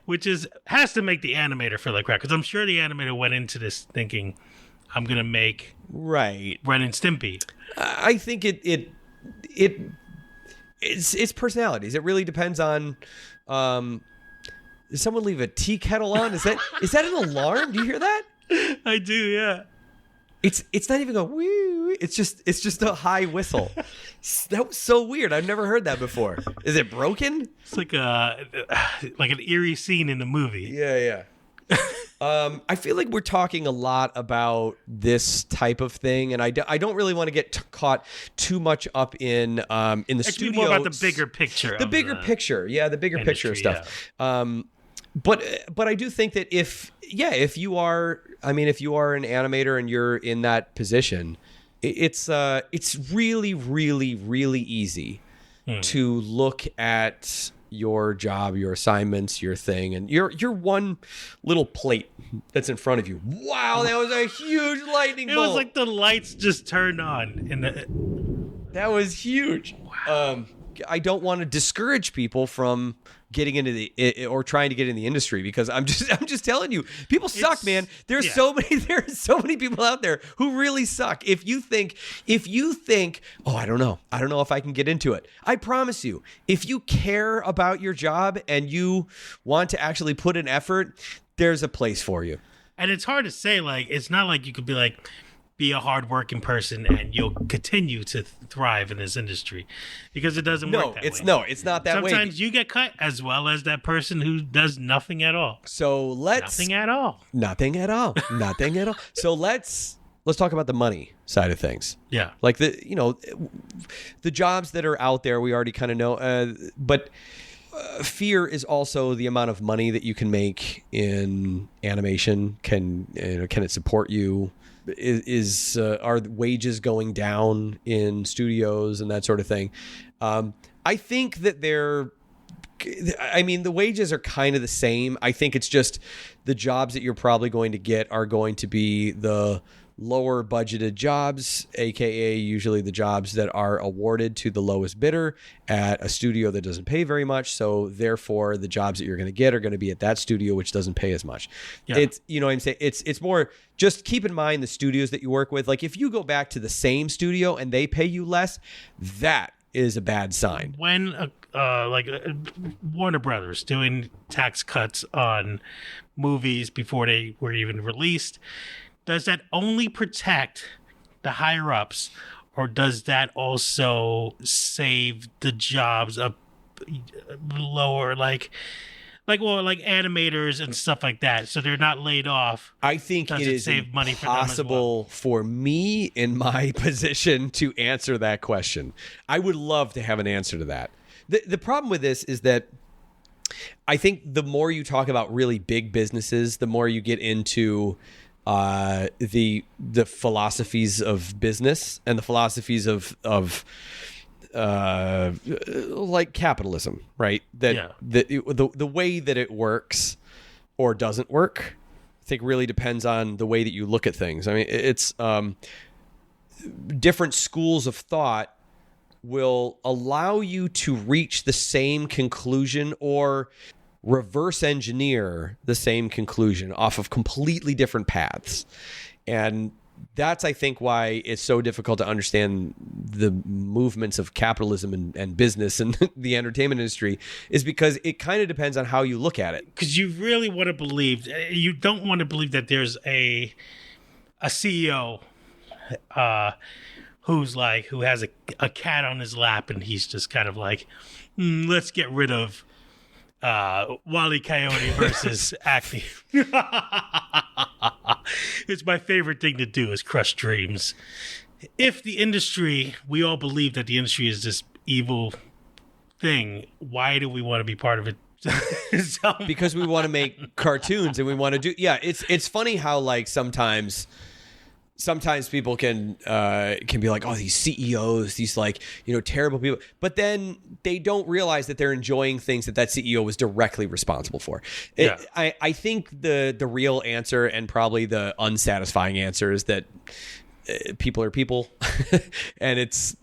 which has to make the animator feel like crap. Because I'm sure the animator went into this thinking, I'm gonna make Ren and Stimpy. I think it's personalities. It really depends on. Did someone leave a tea kettle on? Is that an alarm? Do you hear that? I do, yeah. It's not even a wee. It's just a high whistle. That was so weird. I've never heard that before. Is it broken? It's like an eerie scene in the movie. Yeah. I feel like we're talking a lot about this type of thing, and I don't really want to get caught too much up in the studio. More about the bigger picture. The bigger picture of stuff. Yeah. But I do think that if you are an animator and you're in that position, it's really, really, really easy to look at your job, your assignments, your thing, and your one little plate that's in front of you. Wow, that was a huge lightning bolt. It was like the lights just turned on. That was huge. Wow. I don't want to discourage people from getting into or trying to get in the industry, because I'm just telling you, people suck, man. There's so many people out there who really suck. If you think, oh, I don't know if I can get into it. I promise you, if you care about your job and you want to actually put in effort, there's a place for you. And it's hard to say, like, it's not like you could be like, be a hardworking person and you'll continue to thrive in this industry, because it doesn't work that way. It's not that way. Sometimes you get cut as well as that person who does nothing at all. So nothing at all. So let's talk about the money side of things. Yeah. Like the jobs that are out there, we already kind of know, but fear is also the amount of money that you can make in animation. Can it support you? Are wages going down in studios and that sort of thing? I think that the wages are kind of the same. I think it's just the jobs that you're probably going to get are going to be the lower budgeted jobs, aka usually the jobs that are awarded to the lowest bidder at a studio that doesn't pay very much. So therefore the jobs that you're going to get are going to be at that studio which doesn't pay as much. Yeah. It's, you know what I'm saying? It's more, just keep in mind the studios that you work with. Like if you go back to the same studio and they pay you less, that is a bad sign. When Warner Brothers doing tax cuts on movies before they were even released, does that only protect the higher ups, or does that also save the jobs up lower, like animators and stuff like that, so they're not laid off? I think it is save money for them as impossible for me in my position to answer that question. I would love to have an answer to that. The problem with this is that I think the more you talk about really big businesses, the more you get into the philosophies of business and the philosophies of like capitalism, right? The way that it works or doesn't work, I think really depends on the way that you look at things. I mean, it's different schools of thought will allow you to reach the same conclusion or reverse engineer the same conclusion off of completely different paths. And that's, I think, why it's so difficult to understand the movements of capitalism and business and the entertainment industry, is because it kind of depends on how you look at it. Because you really want to believe, you don't want to believe that there's a CEO who has a cat on his lap and he's just kind of like, let's get rid of Wile E. Coyote versus Acme. It's my favorite thing to do, is crush dreams. If the industry, we all believe that the industry is this evil thing, why do we want to be part of it? Because we want to make cartoons and we want to do. Yeah, it's funny how like sometimes people can be like, oh, these CEOs, these like, terrible people, but then they don't realize that they're enjoying things that CEO was directly responsible for. Yeah. I think the real answer, and probably the unsatisfying answer, is that people are people, and it's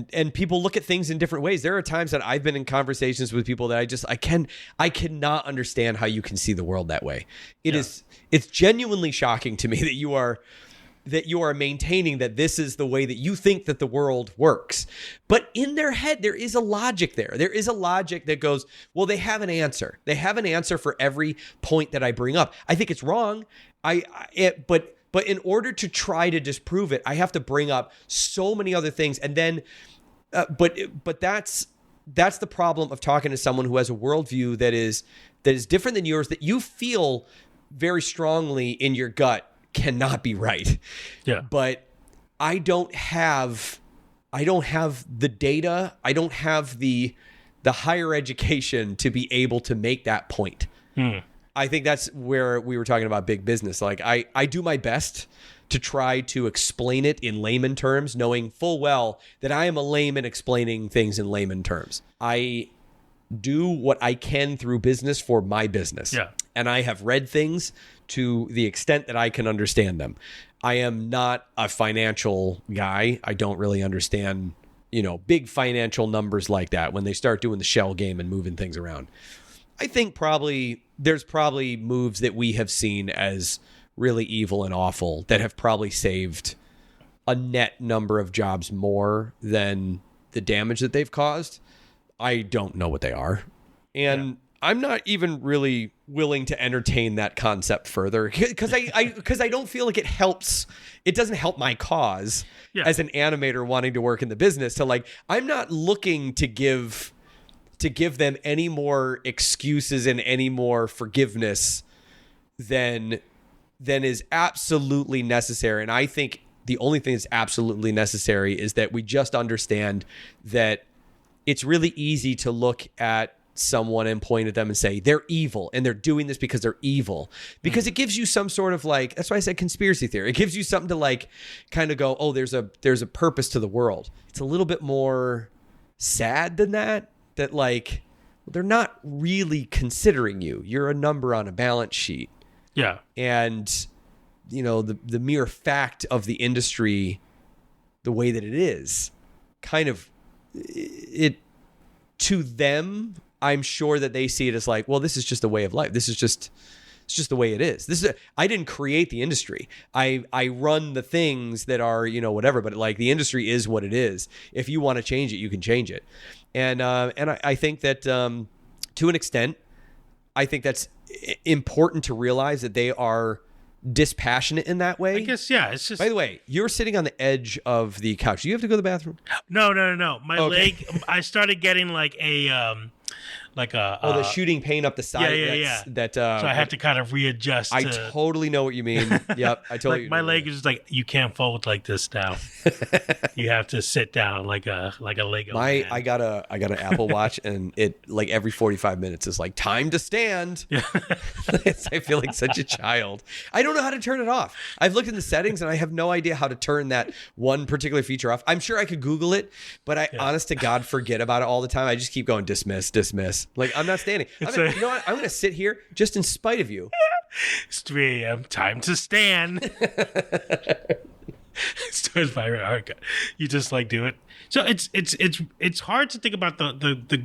and people look at things in different ways. There are times that I've been in conversations with people that I cannot understand how you can see the world that way. It's genuinely shocking to me that that you are maintaining that this is the way that you think that the world works. But in their head, there is a logic there. There is a logic that goes, well, they have an answer. They have an answer for every point that I bring up. I think it's wrong. But in order to try to disprove it, I have to bring up so many other things. And then, but that's the problem of talking to someone who has a worldview that is different than yours, that you feel very strongly in your gut cannot be right. Yeah. But I don't have the data. I don't have the higher education to be able to make that point. I think that's where we were talking about big business. Like I do my best to try to explain it in layman terms, knowing full well that I am a layman explaining things in layman terms. I do what I can through business for my business. Yeah. And I have read things to the extent that I can understand them. I am not a financial guy. I don't really understand, big financial numbers like that when they start doing the shell game and moving things around. I think there's probably moves that we have seen as really evil and awful that have probably saved a net number of jobs more than the damage that they've caused. I don't know what they are. And I'm not even really willing to entertain that concept further because I don't feel like it helps. It doesn't help my cause as an animator wanting to work in the business to I'm not looking to give them any more excuses and any more forgiveness than is absolutely necessary. And I think the only thing that's absolutely necessary is that we just understand that it's really easy to look at someone and point at them and say they're evil and they're doing this because they're evil, because it gives you some sort of that's why I said conspiracy theory. It gives you something to kind of go, oh, there's a purpose to the world. It's a little bit more sad than that they're not really considering you. You're a number on a balance sheet. Yeah. And the mere fact of the industry, the way that it is, kind of it to them, I'm sure that they see it as well, this is just a way of life. It's just the way it is. I didn't create the industry. I run the things that are, whatever, but the industry is what it is. If you want to change it, you can change it. And I think that to an extent, I think that's important to realize that they are dispassionate in that way. I guess, yeah. It's just. By the way, you're sitting on the edge of the couch. Do you have to go to the bathroom? No. My leg. I started getting the shooting pain up the side. Yeah. So I have to kind of readjust. I totally know what you mean. Yep, I totally. My leg is just you can't fold like this now. You have to sit down like a Lego. Man. I got an Apple Watch, and it every 45 minutes is time to stand. Yeah. I feel like such a child. I don't know how to turn it off. I've looked in the settings, and I have no idea how to turn that one particular feature off. I'm sure I could Google it, but honest to God, forget about it all the time. I just keep going dismiss. I'm not standing. You know what? I'm going to sit here just in spite of you. It's 3 a.m. Time to stand. Starts by America. You just do it. So it's hard to think about the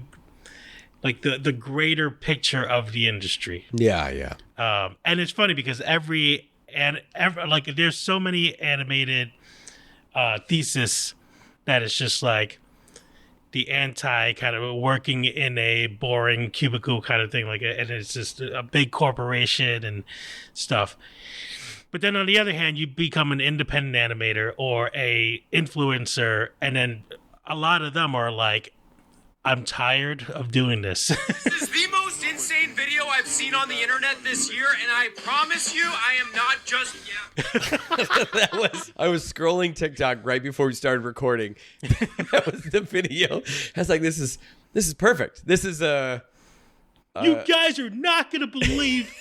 greater picture of the industry. Yeah. And it's funny because every there's so many animated thesis that it's just the anti kind of working in a boring cubicle kind of thing, and it's just a big corporation and stuff. But then on the other hand, you become an independent animator or a influencer, and then a lot of them are I'm tired of doing this. This is the most insane video I've seen on the internet this year, and I promise you, I am not just I was scrolling TikTok right before we started recording. That was the video. I was this is perfect. This is you guys are not gonna believe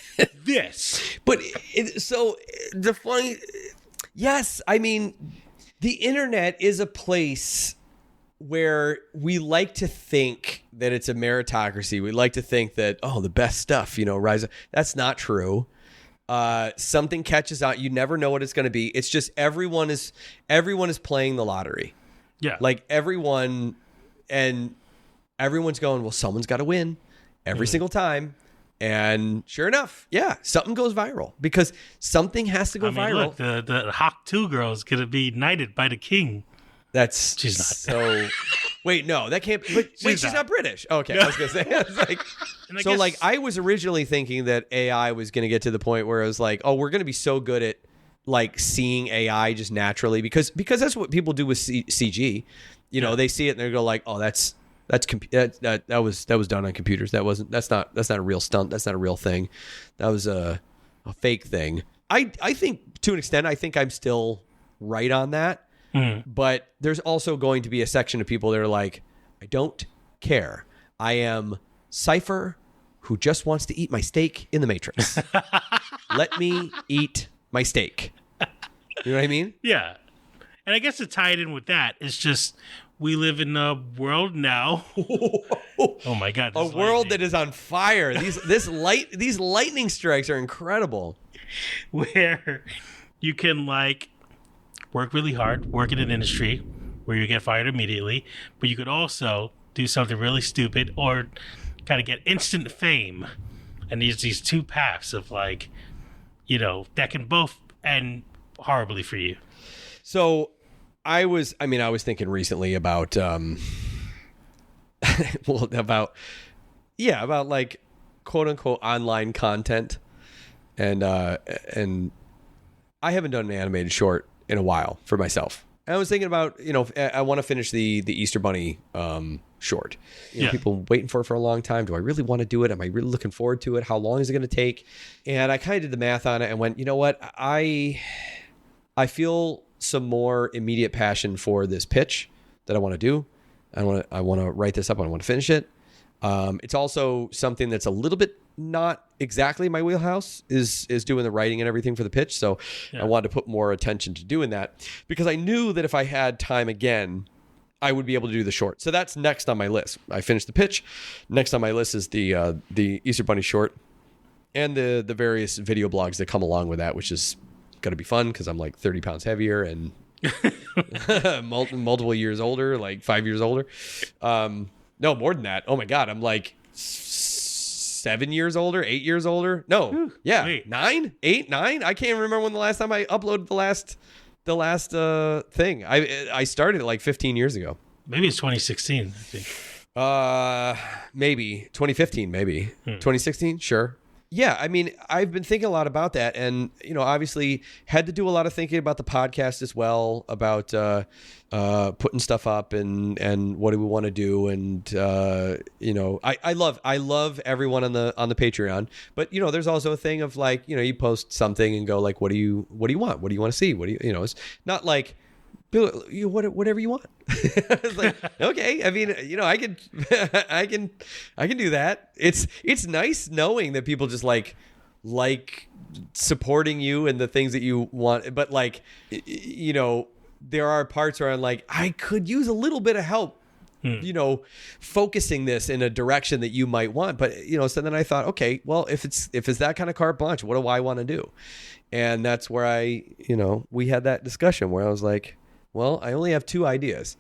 this. But the funny, yes, I mean, the internet is a place where we like to think that it's a meritocracy. We like to think that, the best stuff, rise up. That's not true. Something catches out. You never know what it's going to be. It's just everyone is playing the lottery. Yeah. Everyone's going, well, someone's got to win every single time. And sure enough, yeah, something goes viral because something has to go viral. Look, the Hawk 2 girl is going to be knighted by the king. She's not. So, wait, no, that can't be. But she's not British. Okay, I was going to say. I was like, I was originally thinking that AI was going to get to the point where it was like, oh, we're going to be so good at like seeing AI just naturally because that's what people do with CG. You know, they see it and they go like, oh, that was done on computers. That's not a real stunt. That's not a real thing. That was a fake thing. I think to an extent, I think I'm still right on that. But there's also going to be a section of people that are like, I don't care. I am Cypher who just wants to eat my steak in the Matrix. Let me eat my steak. You know what I mean? Yeah. And I guess to tie it in with that, it's just we live in a world now. Oh my God! A world that is on fire. These lightning strikes are incredible. Where you can like work really hard, work in an industry where you get fired immediately, but you could also do something really stupid or kind of get instant fame. And there's these two paths of like, you know, that can both end horribly for you. So I was thinking recently about, about like quote unquote online content. And I haven't done an animated short in a while for myself. And I was thinking about, you know, I want to finish the Easter Bunny short. You know, people waiting for it for a long time. Do I really want to do it? Am I really looking forward to it? How long is it going to take? And I kind of did the math on it and went, you know what? I feel some more immediate passion for this pitch that I want to do. I want to write this up. I want to finish it. It's also something that's a little bit not exactly my wheelhouse is doing the writing and everything for the pitch. So I wanted to put more attention to doing that because I knew that if I had time again, I would be able to do the short. So that's next on my list. I finished the pitch. Next on my list is the Easter Bunny short and the various video blogs that come along with that, which is going to be fun because I'm like 30 pounds heavier and multiple years older, like 5 years older. No, more than that. Oh my God. I'm like 7 years older, 8 years older. No. Yeah. Wait. 9, 8, 9. I can't remember when the last time I uploaded the last thing. I started it like 15 years ago. Maybe it's 2016, I think. Maybe 2015, maybe 2016. Sure. Yeah, I mean, I've been thinking a lot about that, and you know, obviously, had to do a lot of thinking about the podcast as well, about putting stuff up and what do we want to do, and you know, I love everyone on the Patreon, but you know, there's also a thing of like, you know, you post something and go like, what do you want? What do you want to see? What do you know? It's not like whatever you want. It's like, okay. I mean, you know, I can do that. It's nice knowing that people just like supporting you and the things that you want. But like, you know, there are parts where I'm like, I could use a little bit of help, you know, focusing this in a direction that you might want. But, you know, so then I thought, okay, well, if it's that kind of carte blanche, what do I want to do? And that's where we had that discussion where I was like, well, I only have 2 ideas.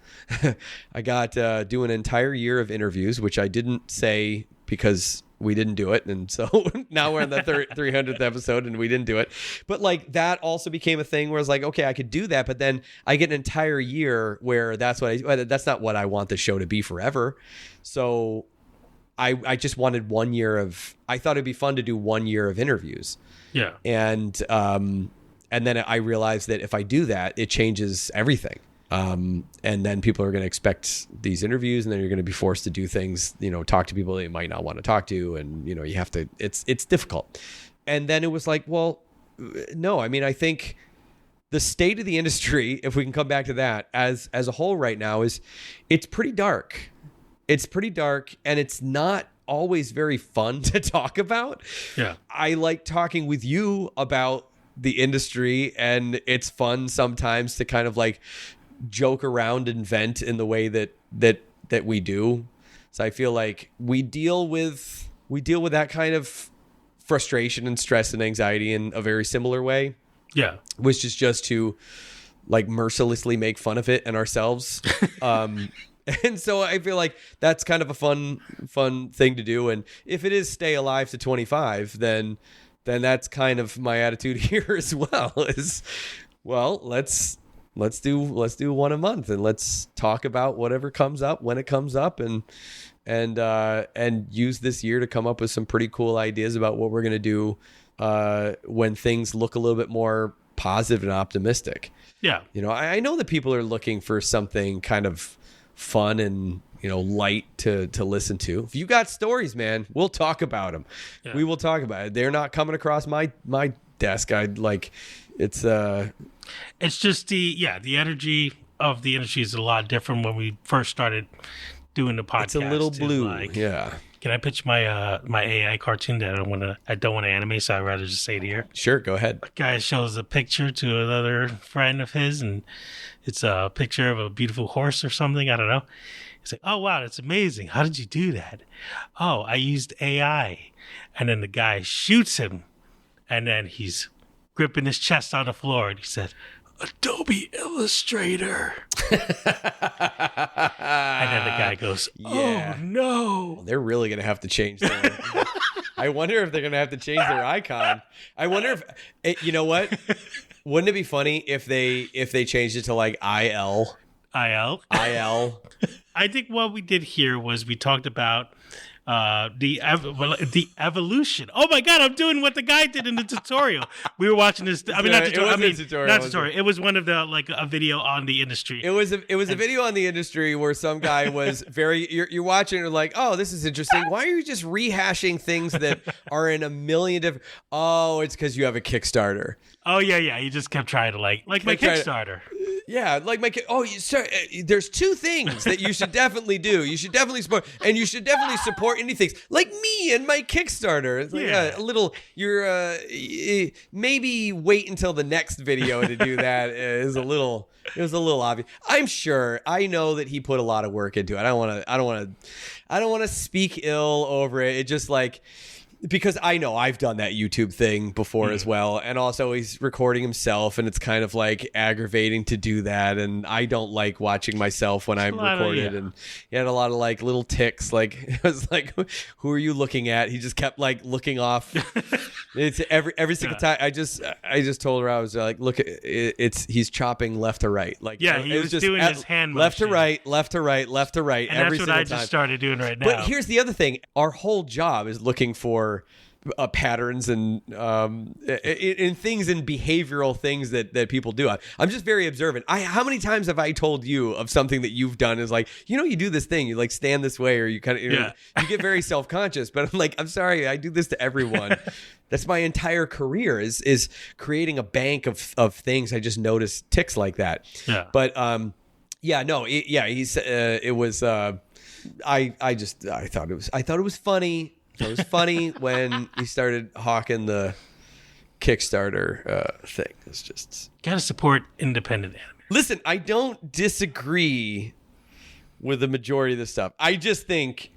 I got do an entire year of interviews, which I didn't say because we didn't do it. And so now we're on the 300th episode and we didn't do it. But like that also became a thing where I was like, okay, I could do that. But then I get an entire year where that's not what I want the show to be forever. So I just wanted 1 year I thought it'd be fun to do 1 year of interviews. Yeah. And then I realized that if I do that, it changes everything. And then people are going to expect these interviews, and then you're going to be forced to do things, you know, talk to people that you might not want to talk to. And, you know, you have to, it's difficult. And then it was like, well, no, I mean, I think the state of the industry, if we can come back to that as a whole right now, it's pretty dark. It's pretty dark, and it's not always very fun to talk about. Yeah. I like talking with you about the industry, and it's fun sometimes to kind of like joke around and vent in the way that we do. So I feel like we deal with that kind of frustration and stress and anxiety in a very similar way. Yeah. Which is just to like mercilessly make fun of it and ourselves. And so I feel like that's kind of a fun thing to do. And if it is stay alive to 25, then that's kind of my attitude here as well. Is, well, let's do one a month, and let's talk about whatever comes up when it comes up, and use this year to come up with some pretty cool ideas about what we're gonna do when things look a little bit more positive and optimistic. Yeah. I know that people are looking for something kind of fun and light to listen to. If you got stories, man, we'll talk about them. Yeah. We will talk about it. They're not coming across my desk. It's just the energy of the industry is a lot different when we first started doing the podcast. It's a little blue. Yeah. Can I pitch my my AI cartoon that I don't want to animate, so I'd rather just say it here? Sure, go ahead. A guy shows a picture to another friend of his, and it's a picture of a beautiful horse or something. I don't know. He's like, "Oh wow, that's amazing! How did you do that?" "Oh, I used AI." And then the guy shoots him, and then he's gripping his chest on the floor, and he said, "Adobe Illustrator." And then the guy goes, "Oh no!" Well, they're really gonna have to change their. I wonder if they're gonna have to change their icon. I wonder if you know what? Wouldn't it be funny if they changed it to like IL? I think what we did here was we talked about the evolution. Oh my God, I'm doing what the guy did in the tutorial. We were watching this. I mean, not tutorial. It was one of the a video on the industry. It was a video on the industry where some guy was you're watching and you're like, oh, this is interesting. Why are you just rehashing things that are in a million different? Oh, it's because you have a Kickstarter. Oh yeah. He just kept trying to like my Kickstarter. Yeah, like there's two things that you should definitely do. You should definitely support, and you should definitely support anything like me and my Kickstarter. It's like a little. You're maybe wait until the next video to do that. It was a little obvious. I'm sure. I know that he put a lot of work into it. I don't want to speak ill over it. It just like. Because I know I've done that YouTube thing before as well. And also he's recording himself, and it's kind of like aggravating to do that. And I don't like watching myself when I'm recorded. And he had a lot of like little ticks. Like it was like, who are you looking at? He just kept like looking off. It's every single time. I just told her, I was like, look, he's chopping left to right. Like he was just doing his hand left motion. to right, left to right, left to right. And every that's what I time. just started doing right now. But here's the other thing: our whole job is looking for patterns and in things and behavioral things that people do. I'm just very observant. How many times have I told you of something that you've done is like, you do this thing, you like stand this way, or you kind of you get very self-conscious. But I'm like, I'm sorry, I do this to everyone. That's my entire career is creating a bank of things. I just noticed ticks like that. Yeah. But it was. I thought it was funny. It was funny when he started hawking the Kickstarter thing. It's just gotta support independent animators. Listen, I don't disagree with the majority of this stuff. I just think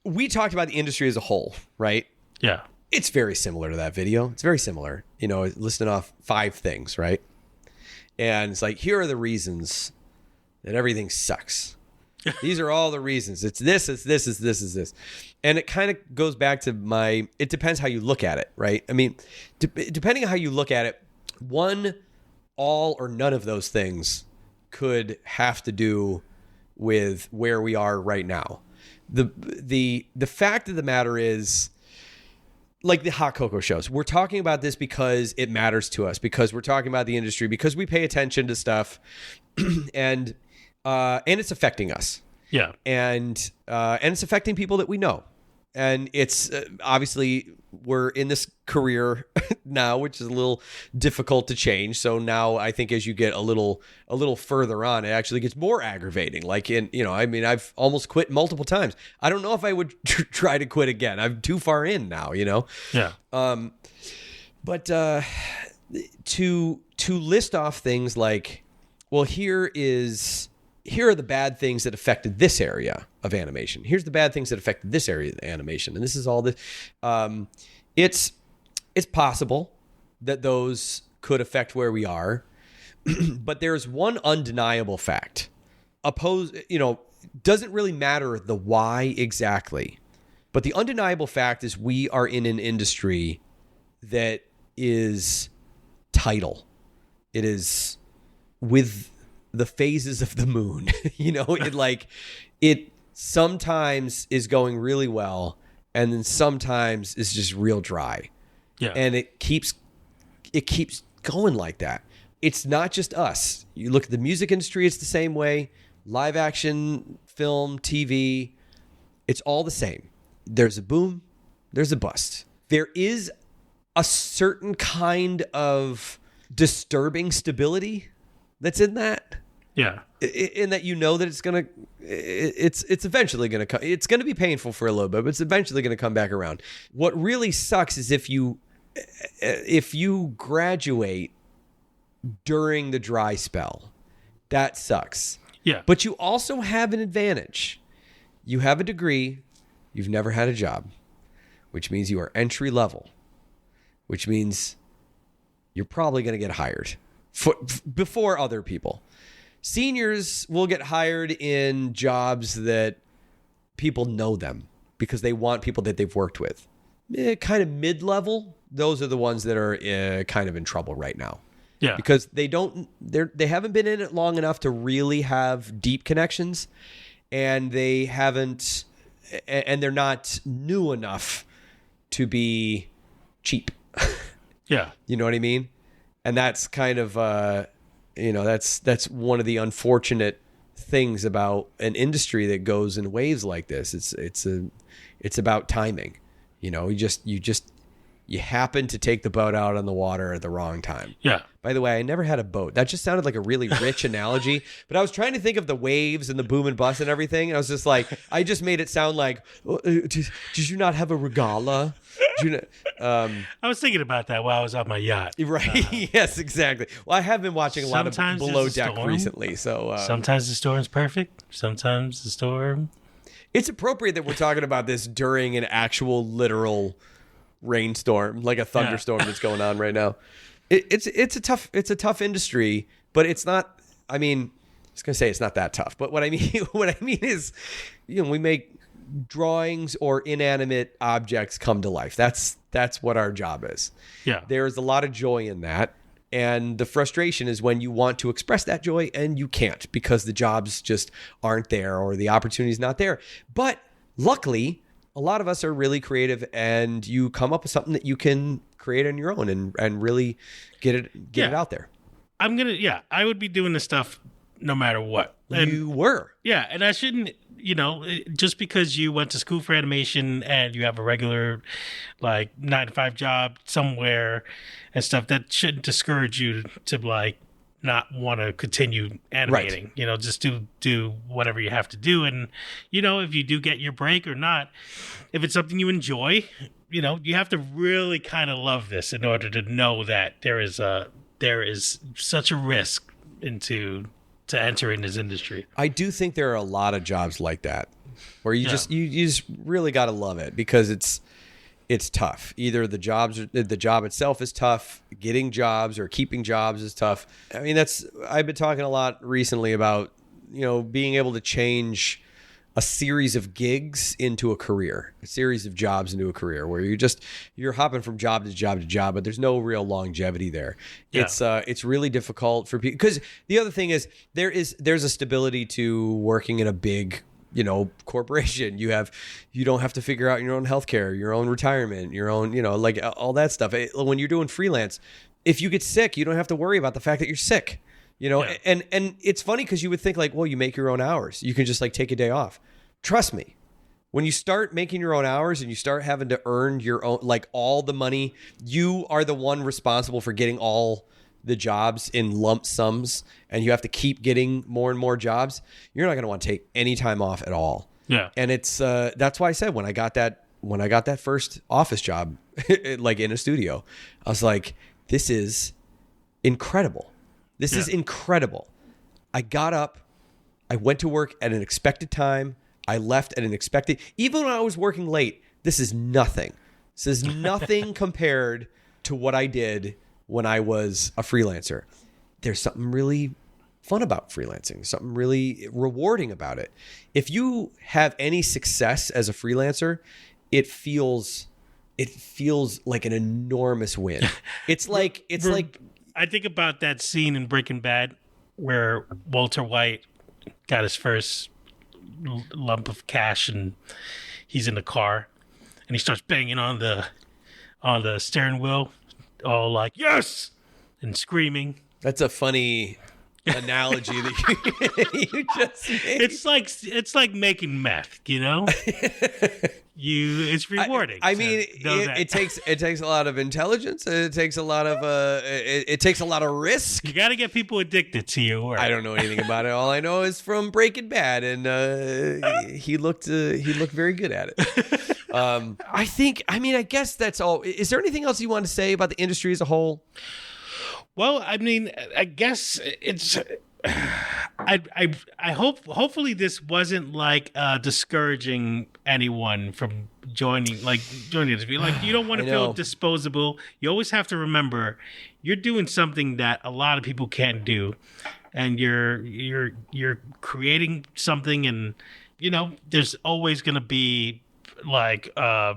we talked about the industry as a whole, right? Yeah. It's very similar to that video. It's very similar. Listing off 5 things, right? And it's like, here are the reasons that everything sucks. These are all the reasons. It's this, it's this, it's this, it's this. And it kind of goes back to it depends how you look at it, right? I mean, depending on how you look at it, all or none of those things could have to do with where we are right now. The fact of the matter is, like the hot cocoa shows, we're talking about this because it matters to us, because we're talking about the industry, because we pay attention to stuff, and it's affecting us. Yeah. And it's affecting people that we know. And it's obviously we're in this career now, which is a little difficult to change. So now I think as you get a little further on, it actually gets more aggravating. Like I've almost quit multiple times. I don't know if I would try to quit again. I'm too far in now, Yeah. But to list off things like, well, here are the bad things that affected this area of animation. Here's the bad things that affected this area of animation. And this is all this. It's possible that those could affect where we are, but there's one undeniable fact. doesn't really matter the why exactly. But the undeniable fact is we are in an industry that is tidal. It is with the phases of the moon. It sometimes is going really well, and then sometimes is just real dry. Yeah. And it keeps going like that. It's not just us. You look at the music industry, it's the same way. Live action, film, TV, it's all the same. There's a boom, there's a bust. There is a certain kind of disturbing stability that's in that. Yeah. In that that it's eventually going to come. It's going to be painful for a little bit, but it's eventually going to come back around. What really sucks is if you graduate during the dry spell. That sucks. Yeah. But you also have an advantage. You have a degree. You've never had a job, which means you are entry level, which means you're probably going to get hired before other people. Seniors will get hired in jobs that people know them because they want people that they've worked with. Kind of mid-level, those are the ones that are kind of in trouble right now. Yeah. Because they haven't been in it long enough to really have deep connections, and they're not new enough to be cheap. Yeah. You know what I mean? And that's kind of that's one of the unfortunate things about an industry that goes in waves like this. It's about timing. You happen to take the boat out on the water at the wrong time. Yeah. By the way, I never had a boat. That just sounded like a really rich analogy. But I was trying to think of the waves and the boom and bust and everything. And I was just like, I just made it sound like, did you not have a regala? I was thinking about that while I was on my yacht. Right. Yes, exactly. Well, I have been watching a lot of Sometimes Below there's a Deck storm. recently. So Sometimes the storm's perfect. Sometimes the storm. it's appropriate that we're talking about this during an actual literal rainstorm, like a thunderstorm that's going on right now. It's a tough industry, but it's not. I mean, I was gonna say it's not that tough, but what I mean is, we make drawings or inanimate objects come to life. That's what our job is. Yeah. There's a lot of joy in that, and the frustration is when you want to express that joy and you can't because the jobs just aren't there or the opportunity's not there. But luckily, a lot of us are really creative, and you come up with something that you can create on your own and really get it out there. I would be doing this stuff no matter what. And, you were. Yeah, and I shouldn't, just because you went to school for animation and you have a regular 9-to-5 job somewhere and stuff, that shouldn't discourage you to not want to continue animating. Right. Just do whatever you have to do. And, if you do get your break or not, if it's something you enjoy, you have to really kind of love this in order to know that there is such a risk to enter in this industry. I do think there are a lot of jobs like that where you just really got to love it because it's tough. Either the job itself is tough, getting jobs or keeping jobs is tough. I mean, I've been talking a lot recently about, being able to change a series of gigs into a career, a series of jobs into a career where you're hopping from job to job to job, but there's no real longevity there. Yeah. It's really difficult for people because the other thing is there's a stability to working in a big, corporation. You don't have to figure out your own healthcare, your own retirement, your own, all that stuff. When you're doing freelance, if you get sick, you don't have to worry about the fact that you're sick. Yeah. And it's funny because you would think you make your own hours. You can just take a day off. Trust me, when you start making your own hours and you start having to earn your own, all the money, you are the one responsible for getting all the jobs in lump sums, and you have to keep getting more and more jobs. You're not going to want to take any time off at all. Yeah. And it's that's why I said when I got that first office job, in a studio, I was like, this is incredible. This is incredible. I got up, I went to work at an expected time. I left at an expected, even when I was working late, this is nothing. This is nothing compared to what I did when I was a freelancer. There's something really fun about freelancing, something really rewarding about it. If you have any success as a freelancer, it feels like an enormous win. It's like I think about that scene in Breaking Bad where Walter White got his first lump of cash and he's in the car and he starts banging on the steering wheel, all like yes and screaming. That's a funny analogy that you just made. It's like making meth, you know. It's rewarding. I mean, it takes a lot of intelligence. It takes a lot of it takes a lot of risk. You got to get people addicted to your work. I don't know anything about it. All I know is from Breaking Bad, and he looked very good at it. I guess that's all. Is there anything else you want to say about the industry as a whole? Well, I mean, I guess it's. I hope. Hopefully, this wasn't like discouraging anyone from joining this. Like, you don't want to feel disposable. You always have to remember you're doing something that a lot of people can't do, and you're creating something, and there's always going to be like a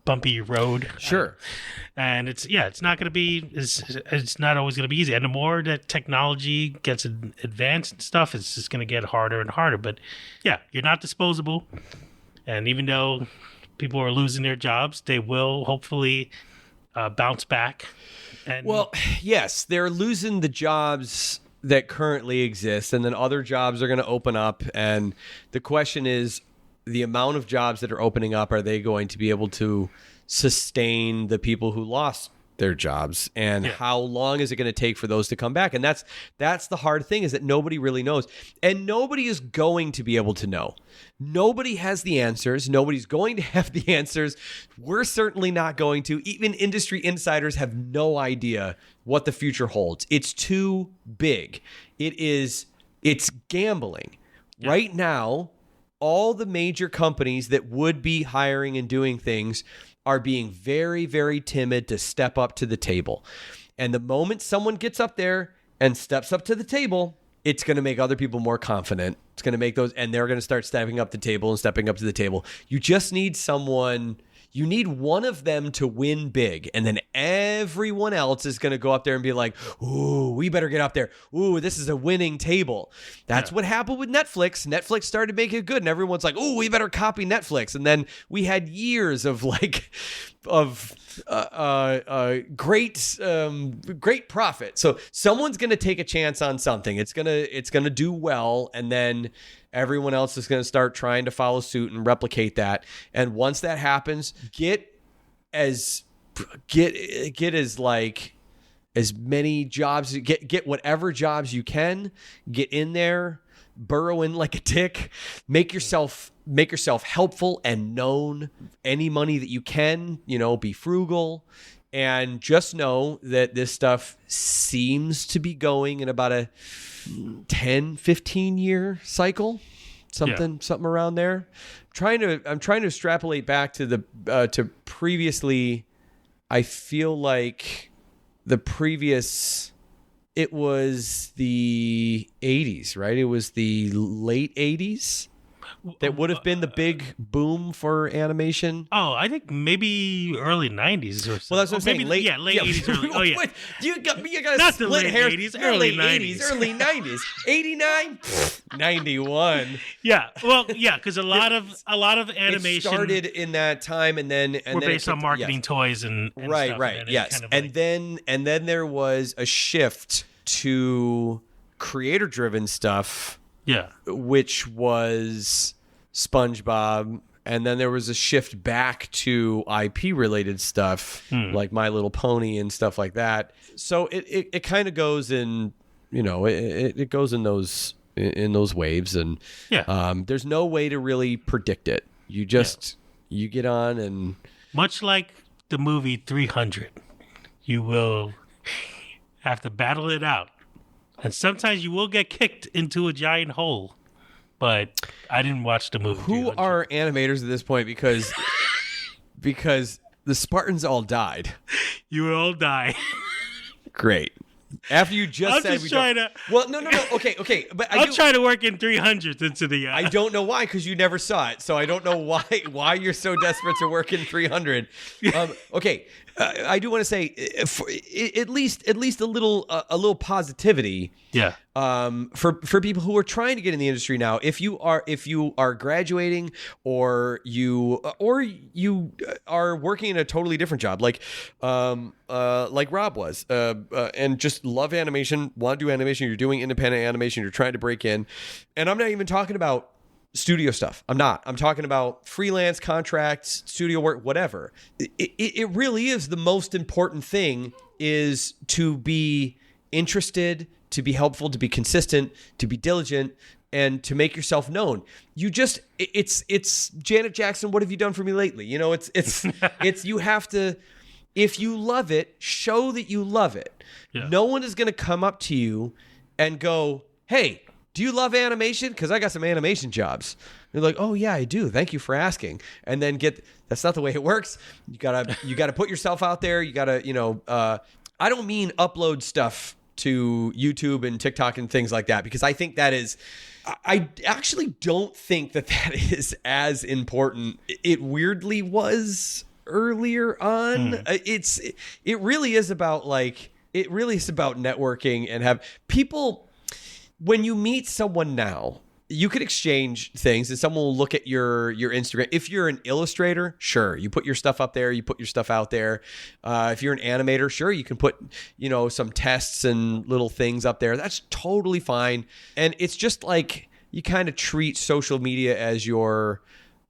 bumpy road. Sure. And it's not going to be, it's not always going to be easy. And the more that technology gets advanced and stuff, it's just going to get harder and harder. But yeah, you're not disposable. And even though people are losing their jobs, they will hopefully bounce back. And well, yes, they're losing the jobs that currently exist, and then other jobs are going to open up. And the question is, the amount of jobs that are opening up, are they going to be able to sustain the people who lost their jobs, and how long is it going to take for those to come back? And that's the hard thing, is that nobody really knows, and nobody is going to be able to know. Nobody has the answers. Nobody's going to have the answers. We're certainly not going to. Even industry insiders have no idea what the future holds. It's too big. It's gambling. Right now, all the major companies that would be hiring and doing things are being very, very timid to step up to the table. And the moment someone gets up there and steps up to the table, it's going to make other people more confident. It's going to make those, and they're going to start stepping up to the table and stepping up to the table. You just need someone. You need one of them to win big, and then everyone else is going to go up there and be like, ooh, we better get up there. Ooh, this is a winning table. That's what happened with Netflix. Netflix started making it good, and everyone's like, ooh, we better copy Netflix. And then we had years of great profit. So someone's going to take a chance on something. It's going to do well, and then everyone else is going to start trying to follow suit and replicate that. And once that happens, get as many jobs, get whatever jobs you can, get in there, burrow in like a tick, make yourself helpful and known. Any money that you can, be frugal. And just know that this stuff seems to be going in about a 10, 15 year cycle, something around there. I'm trying to extrapolate back to to previously. I feel like it was the 80s, right? It was the late 80s. That would have been the big boom for animation. Oh, I think maybe early 90s or something. Well, that's what I'm saying. Late 80s, early. Oh, yeah. You got not split the late hairs. 80s, early late 90s. 80s, early 90s. 89, 91. Yeah, well, yeah, because a lot of animation it started in that time, and then were based on marketing toys and right, stuff, right, and yes, kind of and then there was a shift to creator-driven stuff. Yeah, which was SpongeBob, and then there was a shift back to IP-related stuff like My Little Pony and stuff like that. So it kind of goes in, it goes in those waves, and there's no way to really predict it. You just you get on, and much like the movie 300, you will have to battle it out. And sometimes you will get kicked into a giant hole. But I didn't watch the movie. Who are animators at this point? Because the Spartans all died. You will all die. Great. After you just I'm said just we trying don't. to. Well, no. Okay. But I'm trying to work in 300s into the. I don't know why, because you never saw it, so I don't know why you're so desperate to work in 300. Okay, I do want to say, at least a little positivity. Yeah. For people who are trying to get in the industry now, if you are graduating or you are working in a totally different job, like Rob was, and just love animation, want to do animation, you're doing independent animation, you're trying to break in, and I'm not even talking about studio stuff. I'm talking about freelance contracts, studio work, whatever. It really is the most important thing, is to be interested, to be helpful, to be consistent, to be diligent, and to make yourself known. It's Janet Jackson. What have you done for me lately? You know, it's you have to, if you love it, show that you love it. Yeah. No one is going to come up to you and go, "Hey, do you love animation? Because I got some animation jobs." They're like, "Oh yeah, I do. Thank you for asking." And then that's not the way it works. You gotta put yourself out there. You gotta, I don't mean upload stuff to YouTube and TikTok and things like that, because I think that is, I actually don't think that is as important. It weirdly was earlier on. It really is about networking and have people. When you meet someone now, you could exchange things and someone will look at your Instagram. If you're an illustrator, sure, you put your stuff up there, you put your stuff out there. If you're an animator, sure, you can put, some tests and little things up there. That's totally fine. And it's just like, you kind of treat social media as your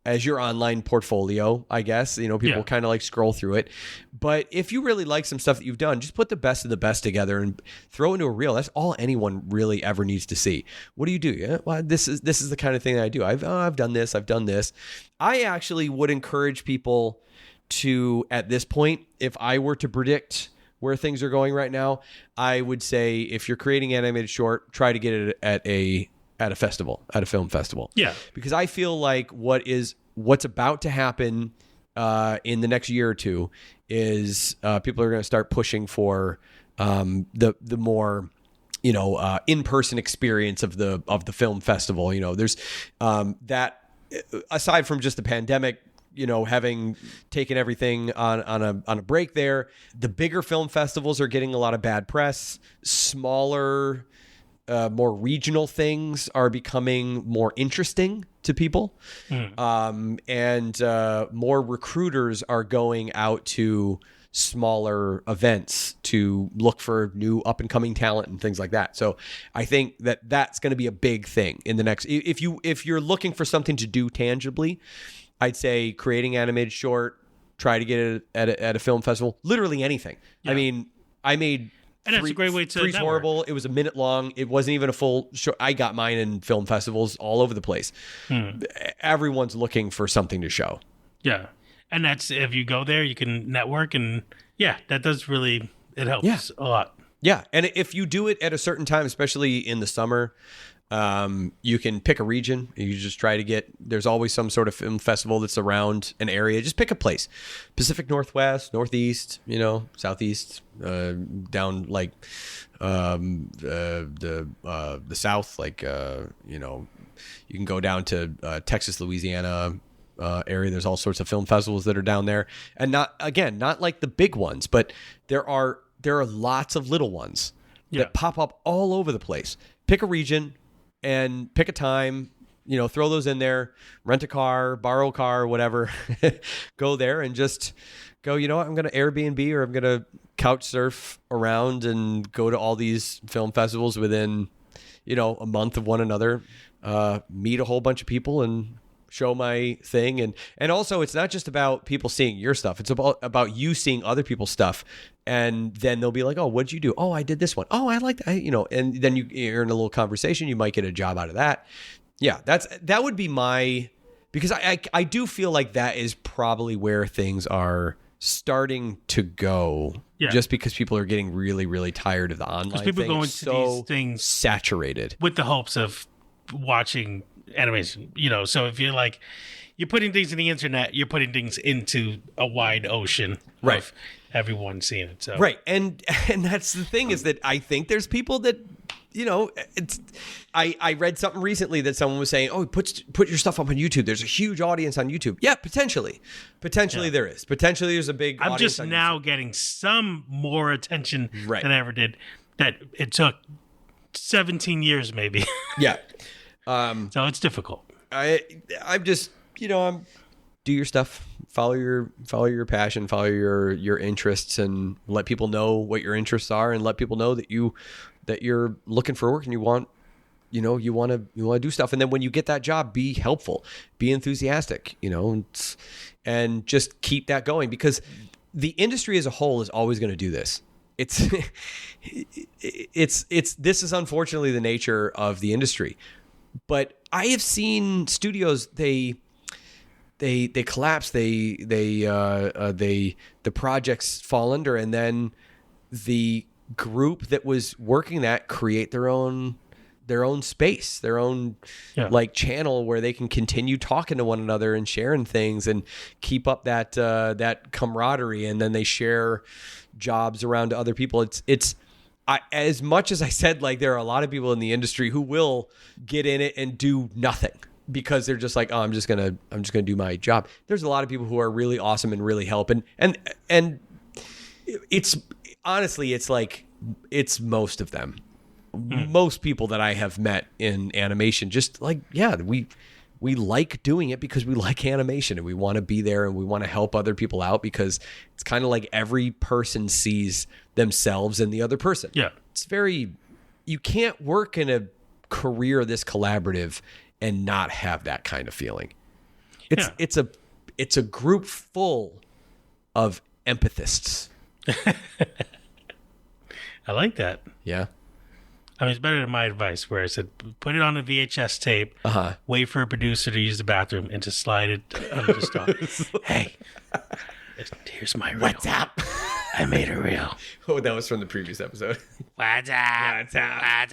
online portfolio, I guess. People kind of like scroll through it. But if you really like some stuff that you've done, just put the best of the best together and throw into a reel. That's all anyone really ever needs to see. What do you do? Yeah, well, this is the kind of thing that I do. I've done this. I've done this. I actually would encourage people to, at this point, if I were to predict where things are going right now, I would say, if you're creating animated short, try to get it at a festival, at a film festival. Yeah. Because I feel like what's about to happen in the next year or two is people are going to start pushing for the more in-person experience of the film festival. There's that, aside from just the pandemic, having taken everything on a break there, the bigger film festivals are getting a lot of bad press. Smaller, more regional things are becoming more interesting to people. And more recruiters are going out to smaller events to look for new up and coming talent and things like that. So I think that that's going to be a big thing in the next, if you're looking for something to do tangibly, I'd say creating animated short, try to get it at a film festival, literally anything. Yeah. I mean, I made, and that's a great way to Three's network. Horrible. It was a minute long. It wasn't even a full show. I got mine in film festivals all over the place. Everyone's looking for something to show. Yeah. And that's, if you go there, you can network, and that does really, it helps a lot. Yeah. And if you do it at a certain time, especially in the summer, you can pick a region. You just try to get, there's always some sort of film festival that's around an area. Just pick a place. Pacific Northwest, Northeast, Southeast, down like the South, like you can go down to Texas, Louisiana area. There's all sorts of film festivals that are down there, and not like the big ones, but there are lots of little ones that pop up all over the place. Pick a region and pick a time, throw those in there, rent a car, borrow a car, whatever, go there and just go, I'm going to Airbnb, or I'm going to couch surf around and go to all these film festivals within, a month of one another, meet a whole bunch of people and show my thing. And also, it's not just about people seeing your stuff. It's about you seeing other people's stuff. And then they'll be like, "Oh, what'd you do? Oh, I did this one. Oh, I like that." And then you're in a little conversation. You might get a job out of that. Yeah, that would be my, because I do feel like that is probably where things are starting to go. Yeah. Just because people are getting really, really tired of the online thing. People go into these things saturated with the hopes of watching animation. So if you're putting things in the internet, you're putting things into a wide ocean, right? everyone's seeing it. So Right. And that's the thing is that I think there's people that, I read something recently that someone was saying, oh, put your stuff up on YouTube. There's a huge audience on YouTube. Yeah, potentially. Potentially there is. Potentially there's a big I'm audience just on now YouTube. getting some more attention Right. than I ever did. That it took 17 years maybe. Yeah. So it's difficult. I'm just, do your stuff, follow your passion, follow your interests, and let people know what your interests are, and let people know that you're looking for work and you want to do stuff. And then when you get that job, be helpful, be enthusiastic, and just keep that going, because the industry as a whole is always going to do this. This is unfortunately the nature of the industry. But I have seen studios, they collapse, the projects fall under, and then the group that was working that create their own space, their own like channel where they can continue talking to one another and sharing things and keep up that camaraderie, and then they share jobs around to other people. As much as I said, like, there are a lot of people in the industry who will get in it and do nothing because they're just like, oh, I'm just gonna do my job. There's a lot of people who are really awesome and really help, and it's honestly, it's like, it's most of them. Most people that I have met in animation, just like, we like doing it because we like animation and we want to be there and we want to help other people out, because it's kind of like every person sees themselves in the other person. Yeah. You can't work in a career this collaborative and not have that kind of feeling. It's a group full of empathists. I like that. Yeah. I mean, it's better than my advice where I said, put it on a VHS tape, wait for a producer to use the bathroom, and just slide it under the stall. Hey, here's my reel. What's up? I made a reel. Oh, that was from the previous episode. What's up? What's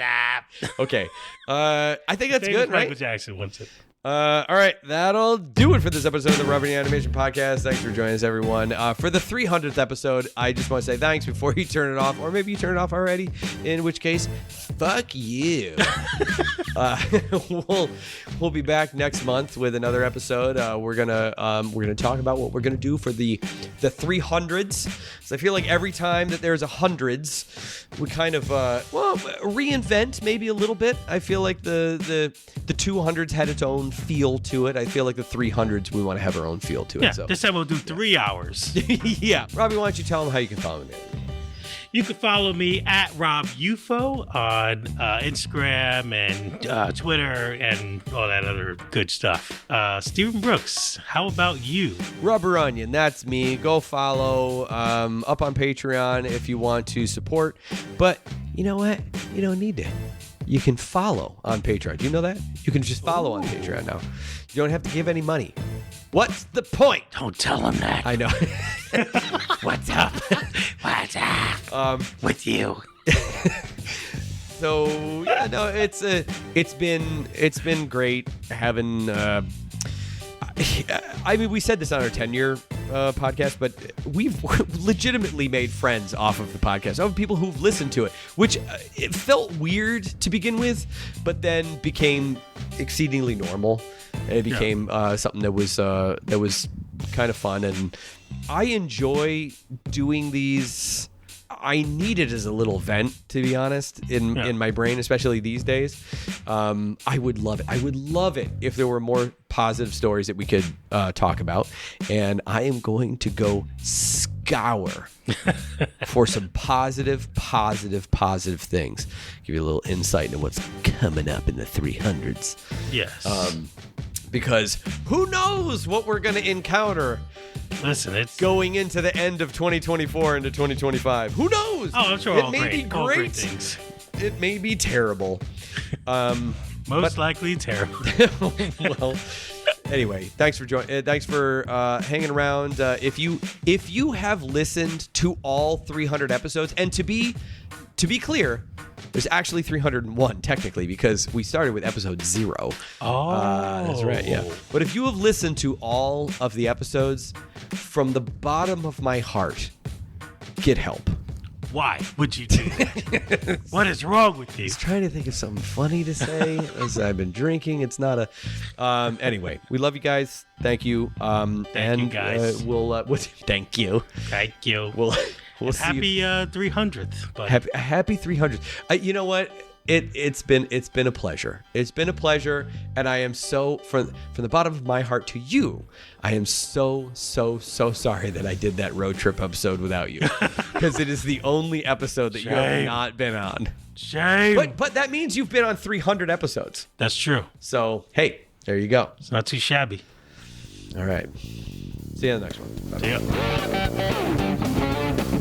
up? Okay. I think that's good, right? Michael Jackson once it. All right, that'll do it for this episode of the RubberOnion Animation Podcast. Thanks for joining us, everyone. For the 300th episode, I just want to say thanks before you turn it off, or maybe you turn it off already, in which case, fuck you. We'll be back next month with another episode. We're gonna talk about what we're gonna do for the 300s. So I feel like every time that there's a hundreds, we kind of reinvent maybe a little bit. I feel like the 200s had its own feel to it. I feel like the 300s, we want to have our own feel to it. Yeah, So this time we'll do 3 hours. yeah, Robbie, why don't you tell them how you can follow me? You can follow me at RobUFO on Instagram and Twitter and all that other good stuff. Stephen Brooks, how about you? RubberOnion, that's me. Go follow up on Patreon if you want to support. But you know what? You don't need to. You can follow on Patreon. Do you know that? You can just follow on Patreon now. You don't have to give any money. What's the point? Don't tell him that. I know. What's up? What's up? With you. So yeah, no, it's been great having. I mean, we said this on our 10-year podcast, but we've legitimately made friends off of the podcast, of people who've listened to it, which it felt weird to begin with, but then became exceedingly normal. It became something that was kind of fun, and I enjoy doing these. I need it as a little vent, to be honest, in my brain, especially these days. I would love it. I would love it if there were more positive stories that we could talk about. And I am going to go scour for some positive things. Give you a little insight into what's coming up in the 300s. Yes. Because who knows what we're going to encounter. Listen, it's going into the end of 2024 into 2025. Who knows? Oh, I'm sure it all may great. be All great. great things. It may be terrible. Most likely terrible. Well, anyway, thanks for joining. Thanks for hanging around. If you have listened to all 300 episodes, and to be clear, there's actually 301 technically, because we started with episode 0. Oh, that's right. Yeah. But if you have listened to all of the episodes, from the bottom of my heart, get help. Why would you do that? What is wrong with you? I was trying to think of something funny to say as I've been drinking. It's not a. Anyway, we love you guys. Thank you. Thank you, guys. Thank you. Thank you. We'll And see. happy 300th. But Happy 300. You know what? It's been a pleasure. It's been a pleasure, and I am so from the bottom of my heart to you. I am so sorry that I did that road trip episode without you, because it is the only episode that you have Shame. not been on. shame. But that means you've been on 300 episodes. That's true. So hey, there you go. It's not too shabby. All right. See you in the next one. Bye. See ya.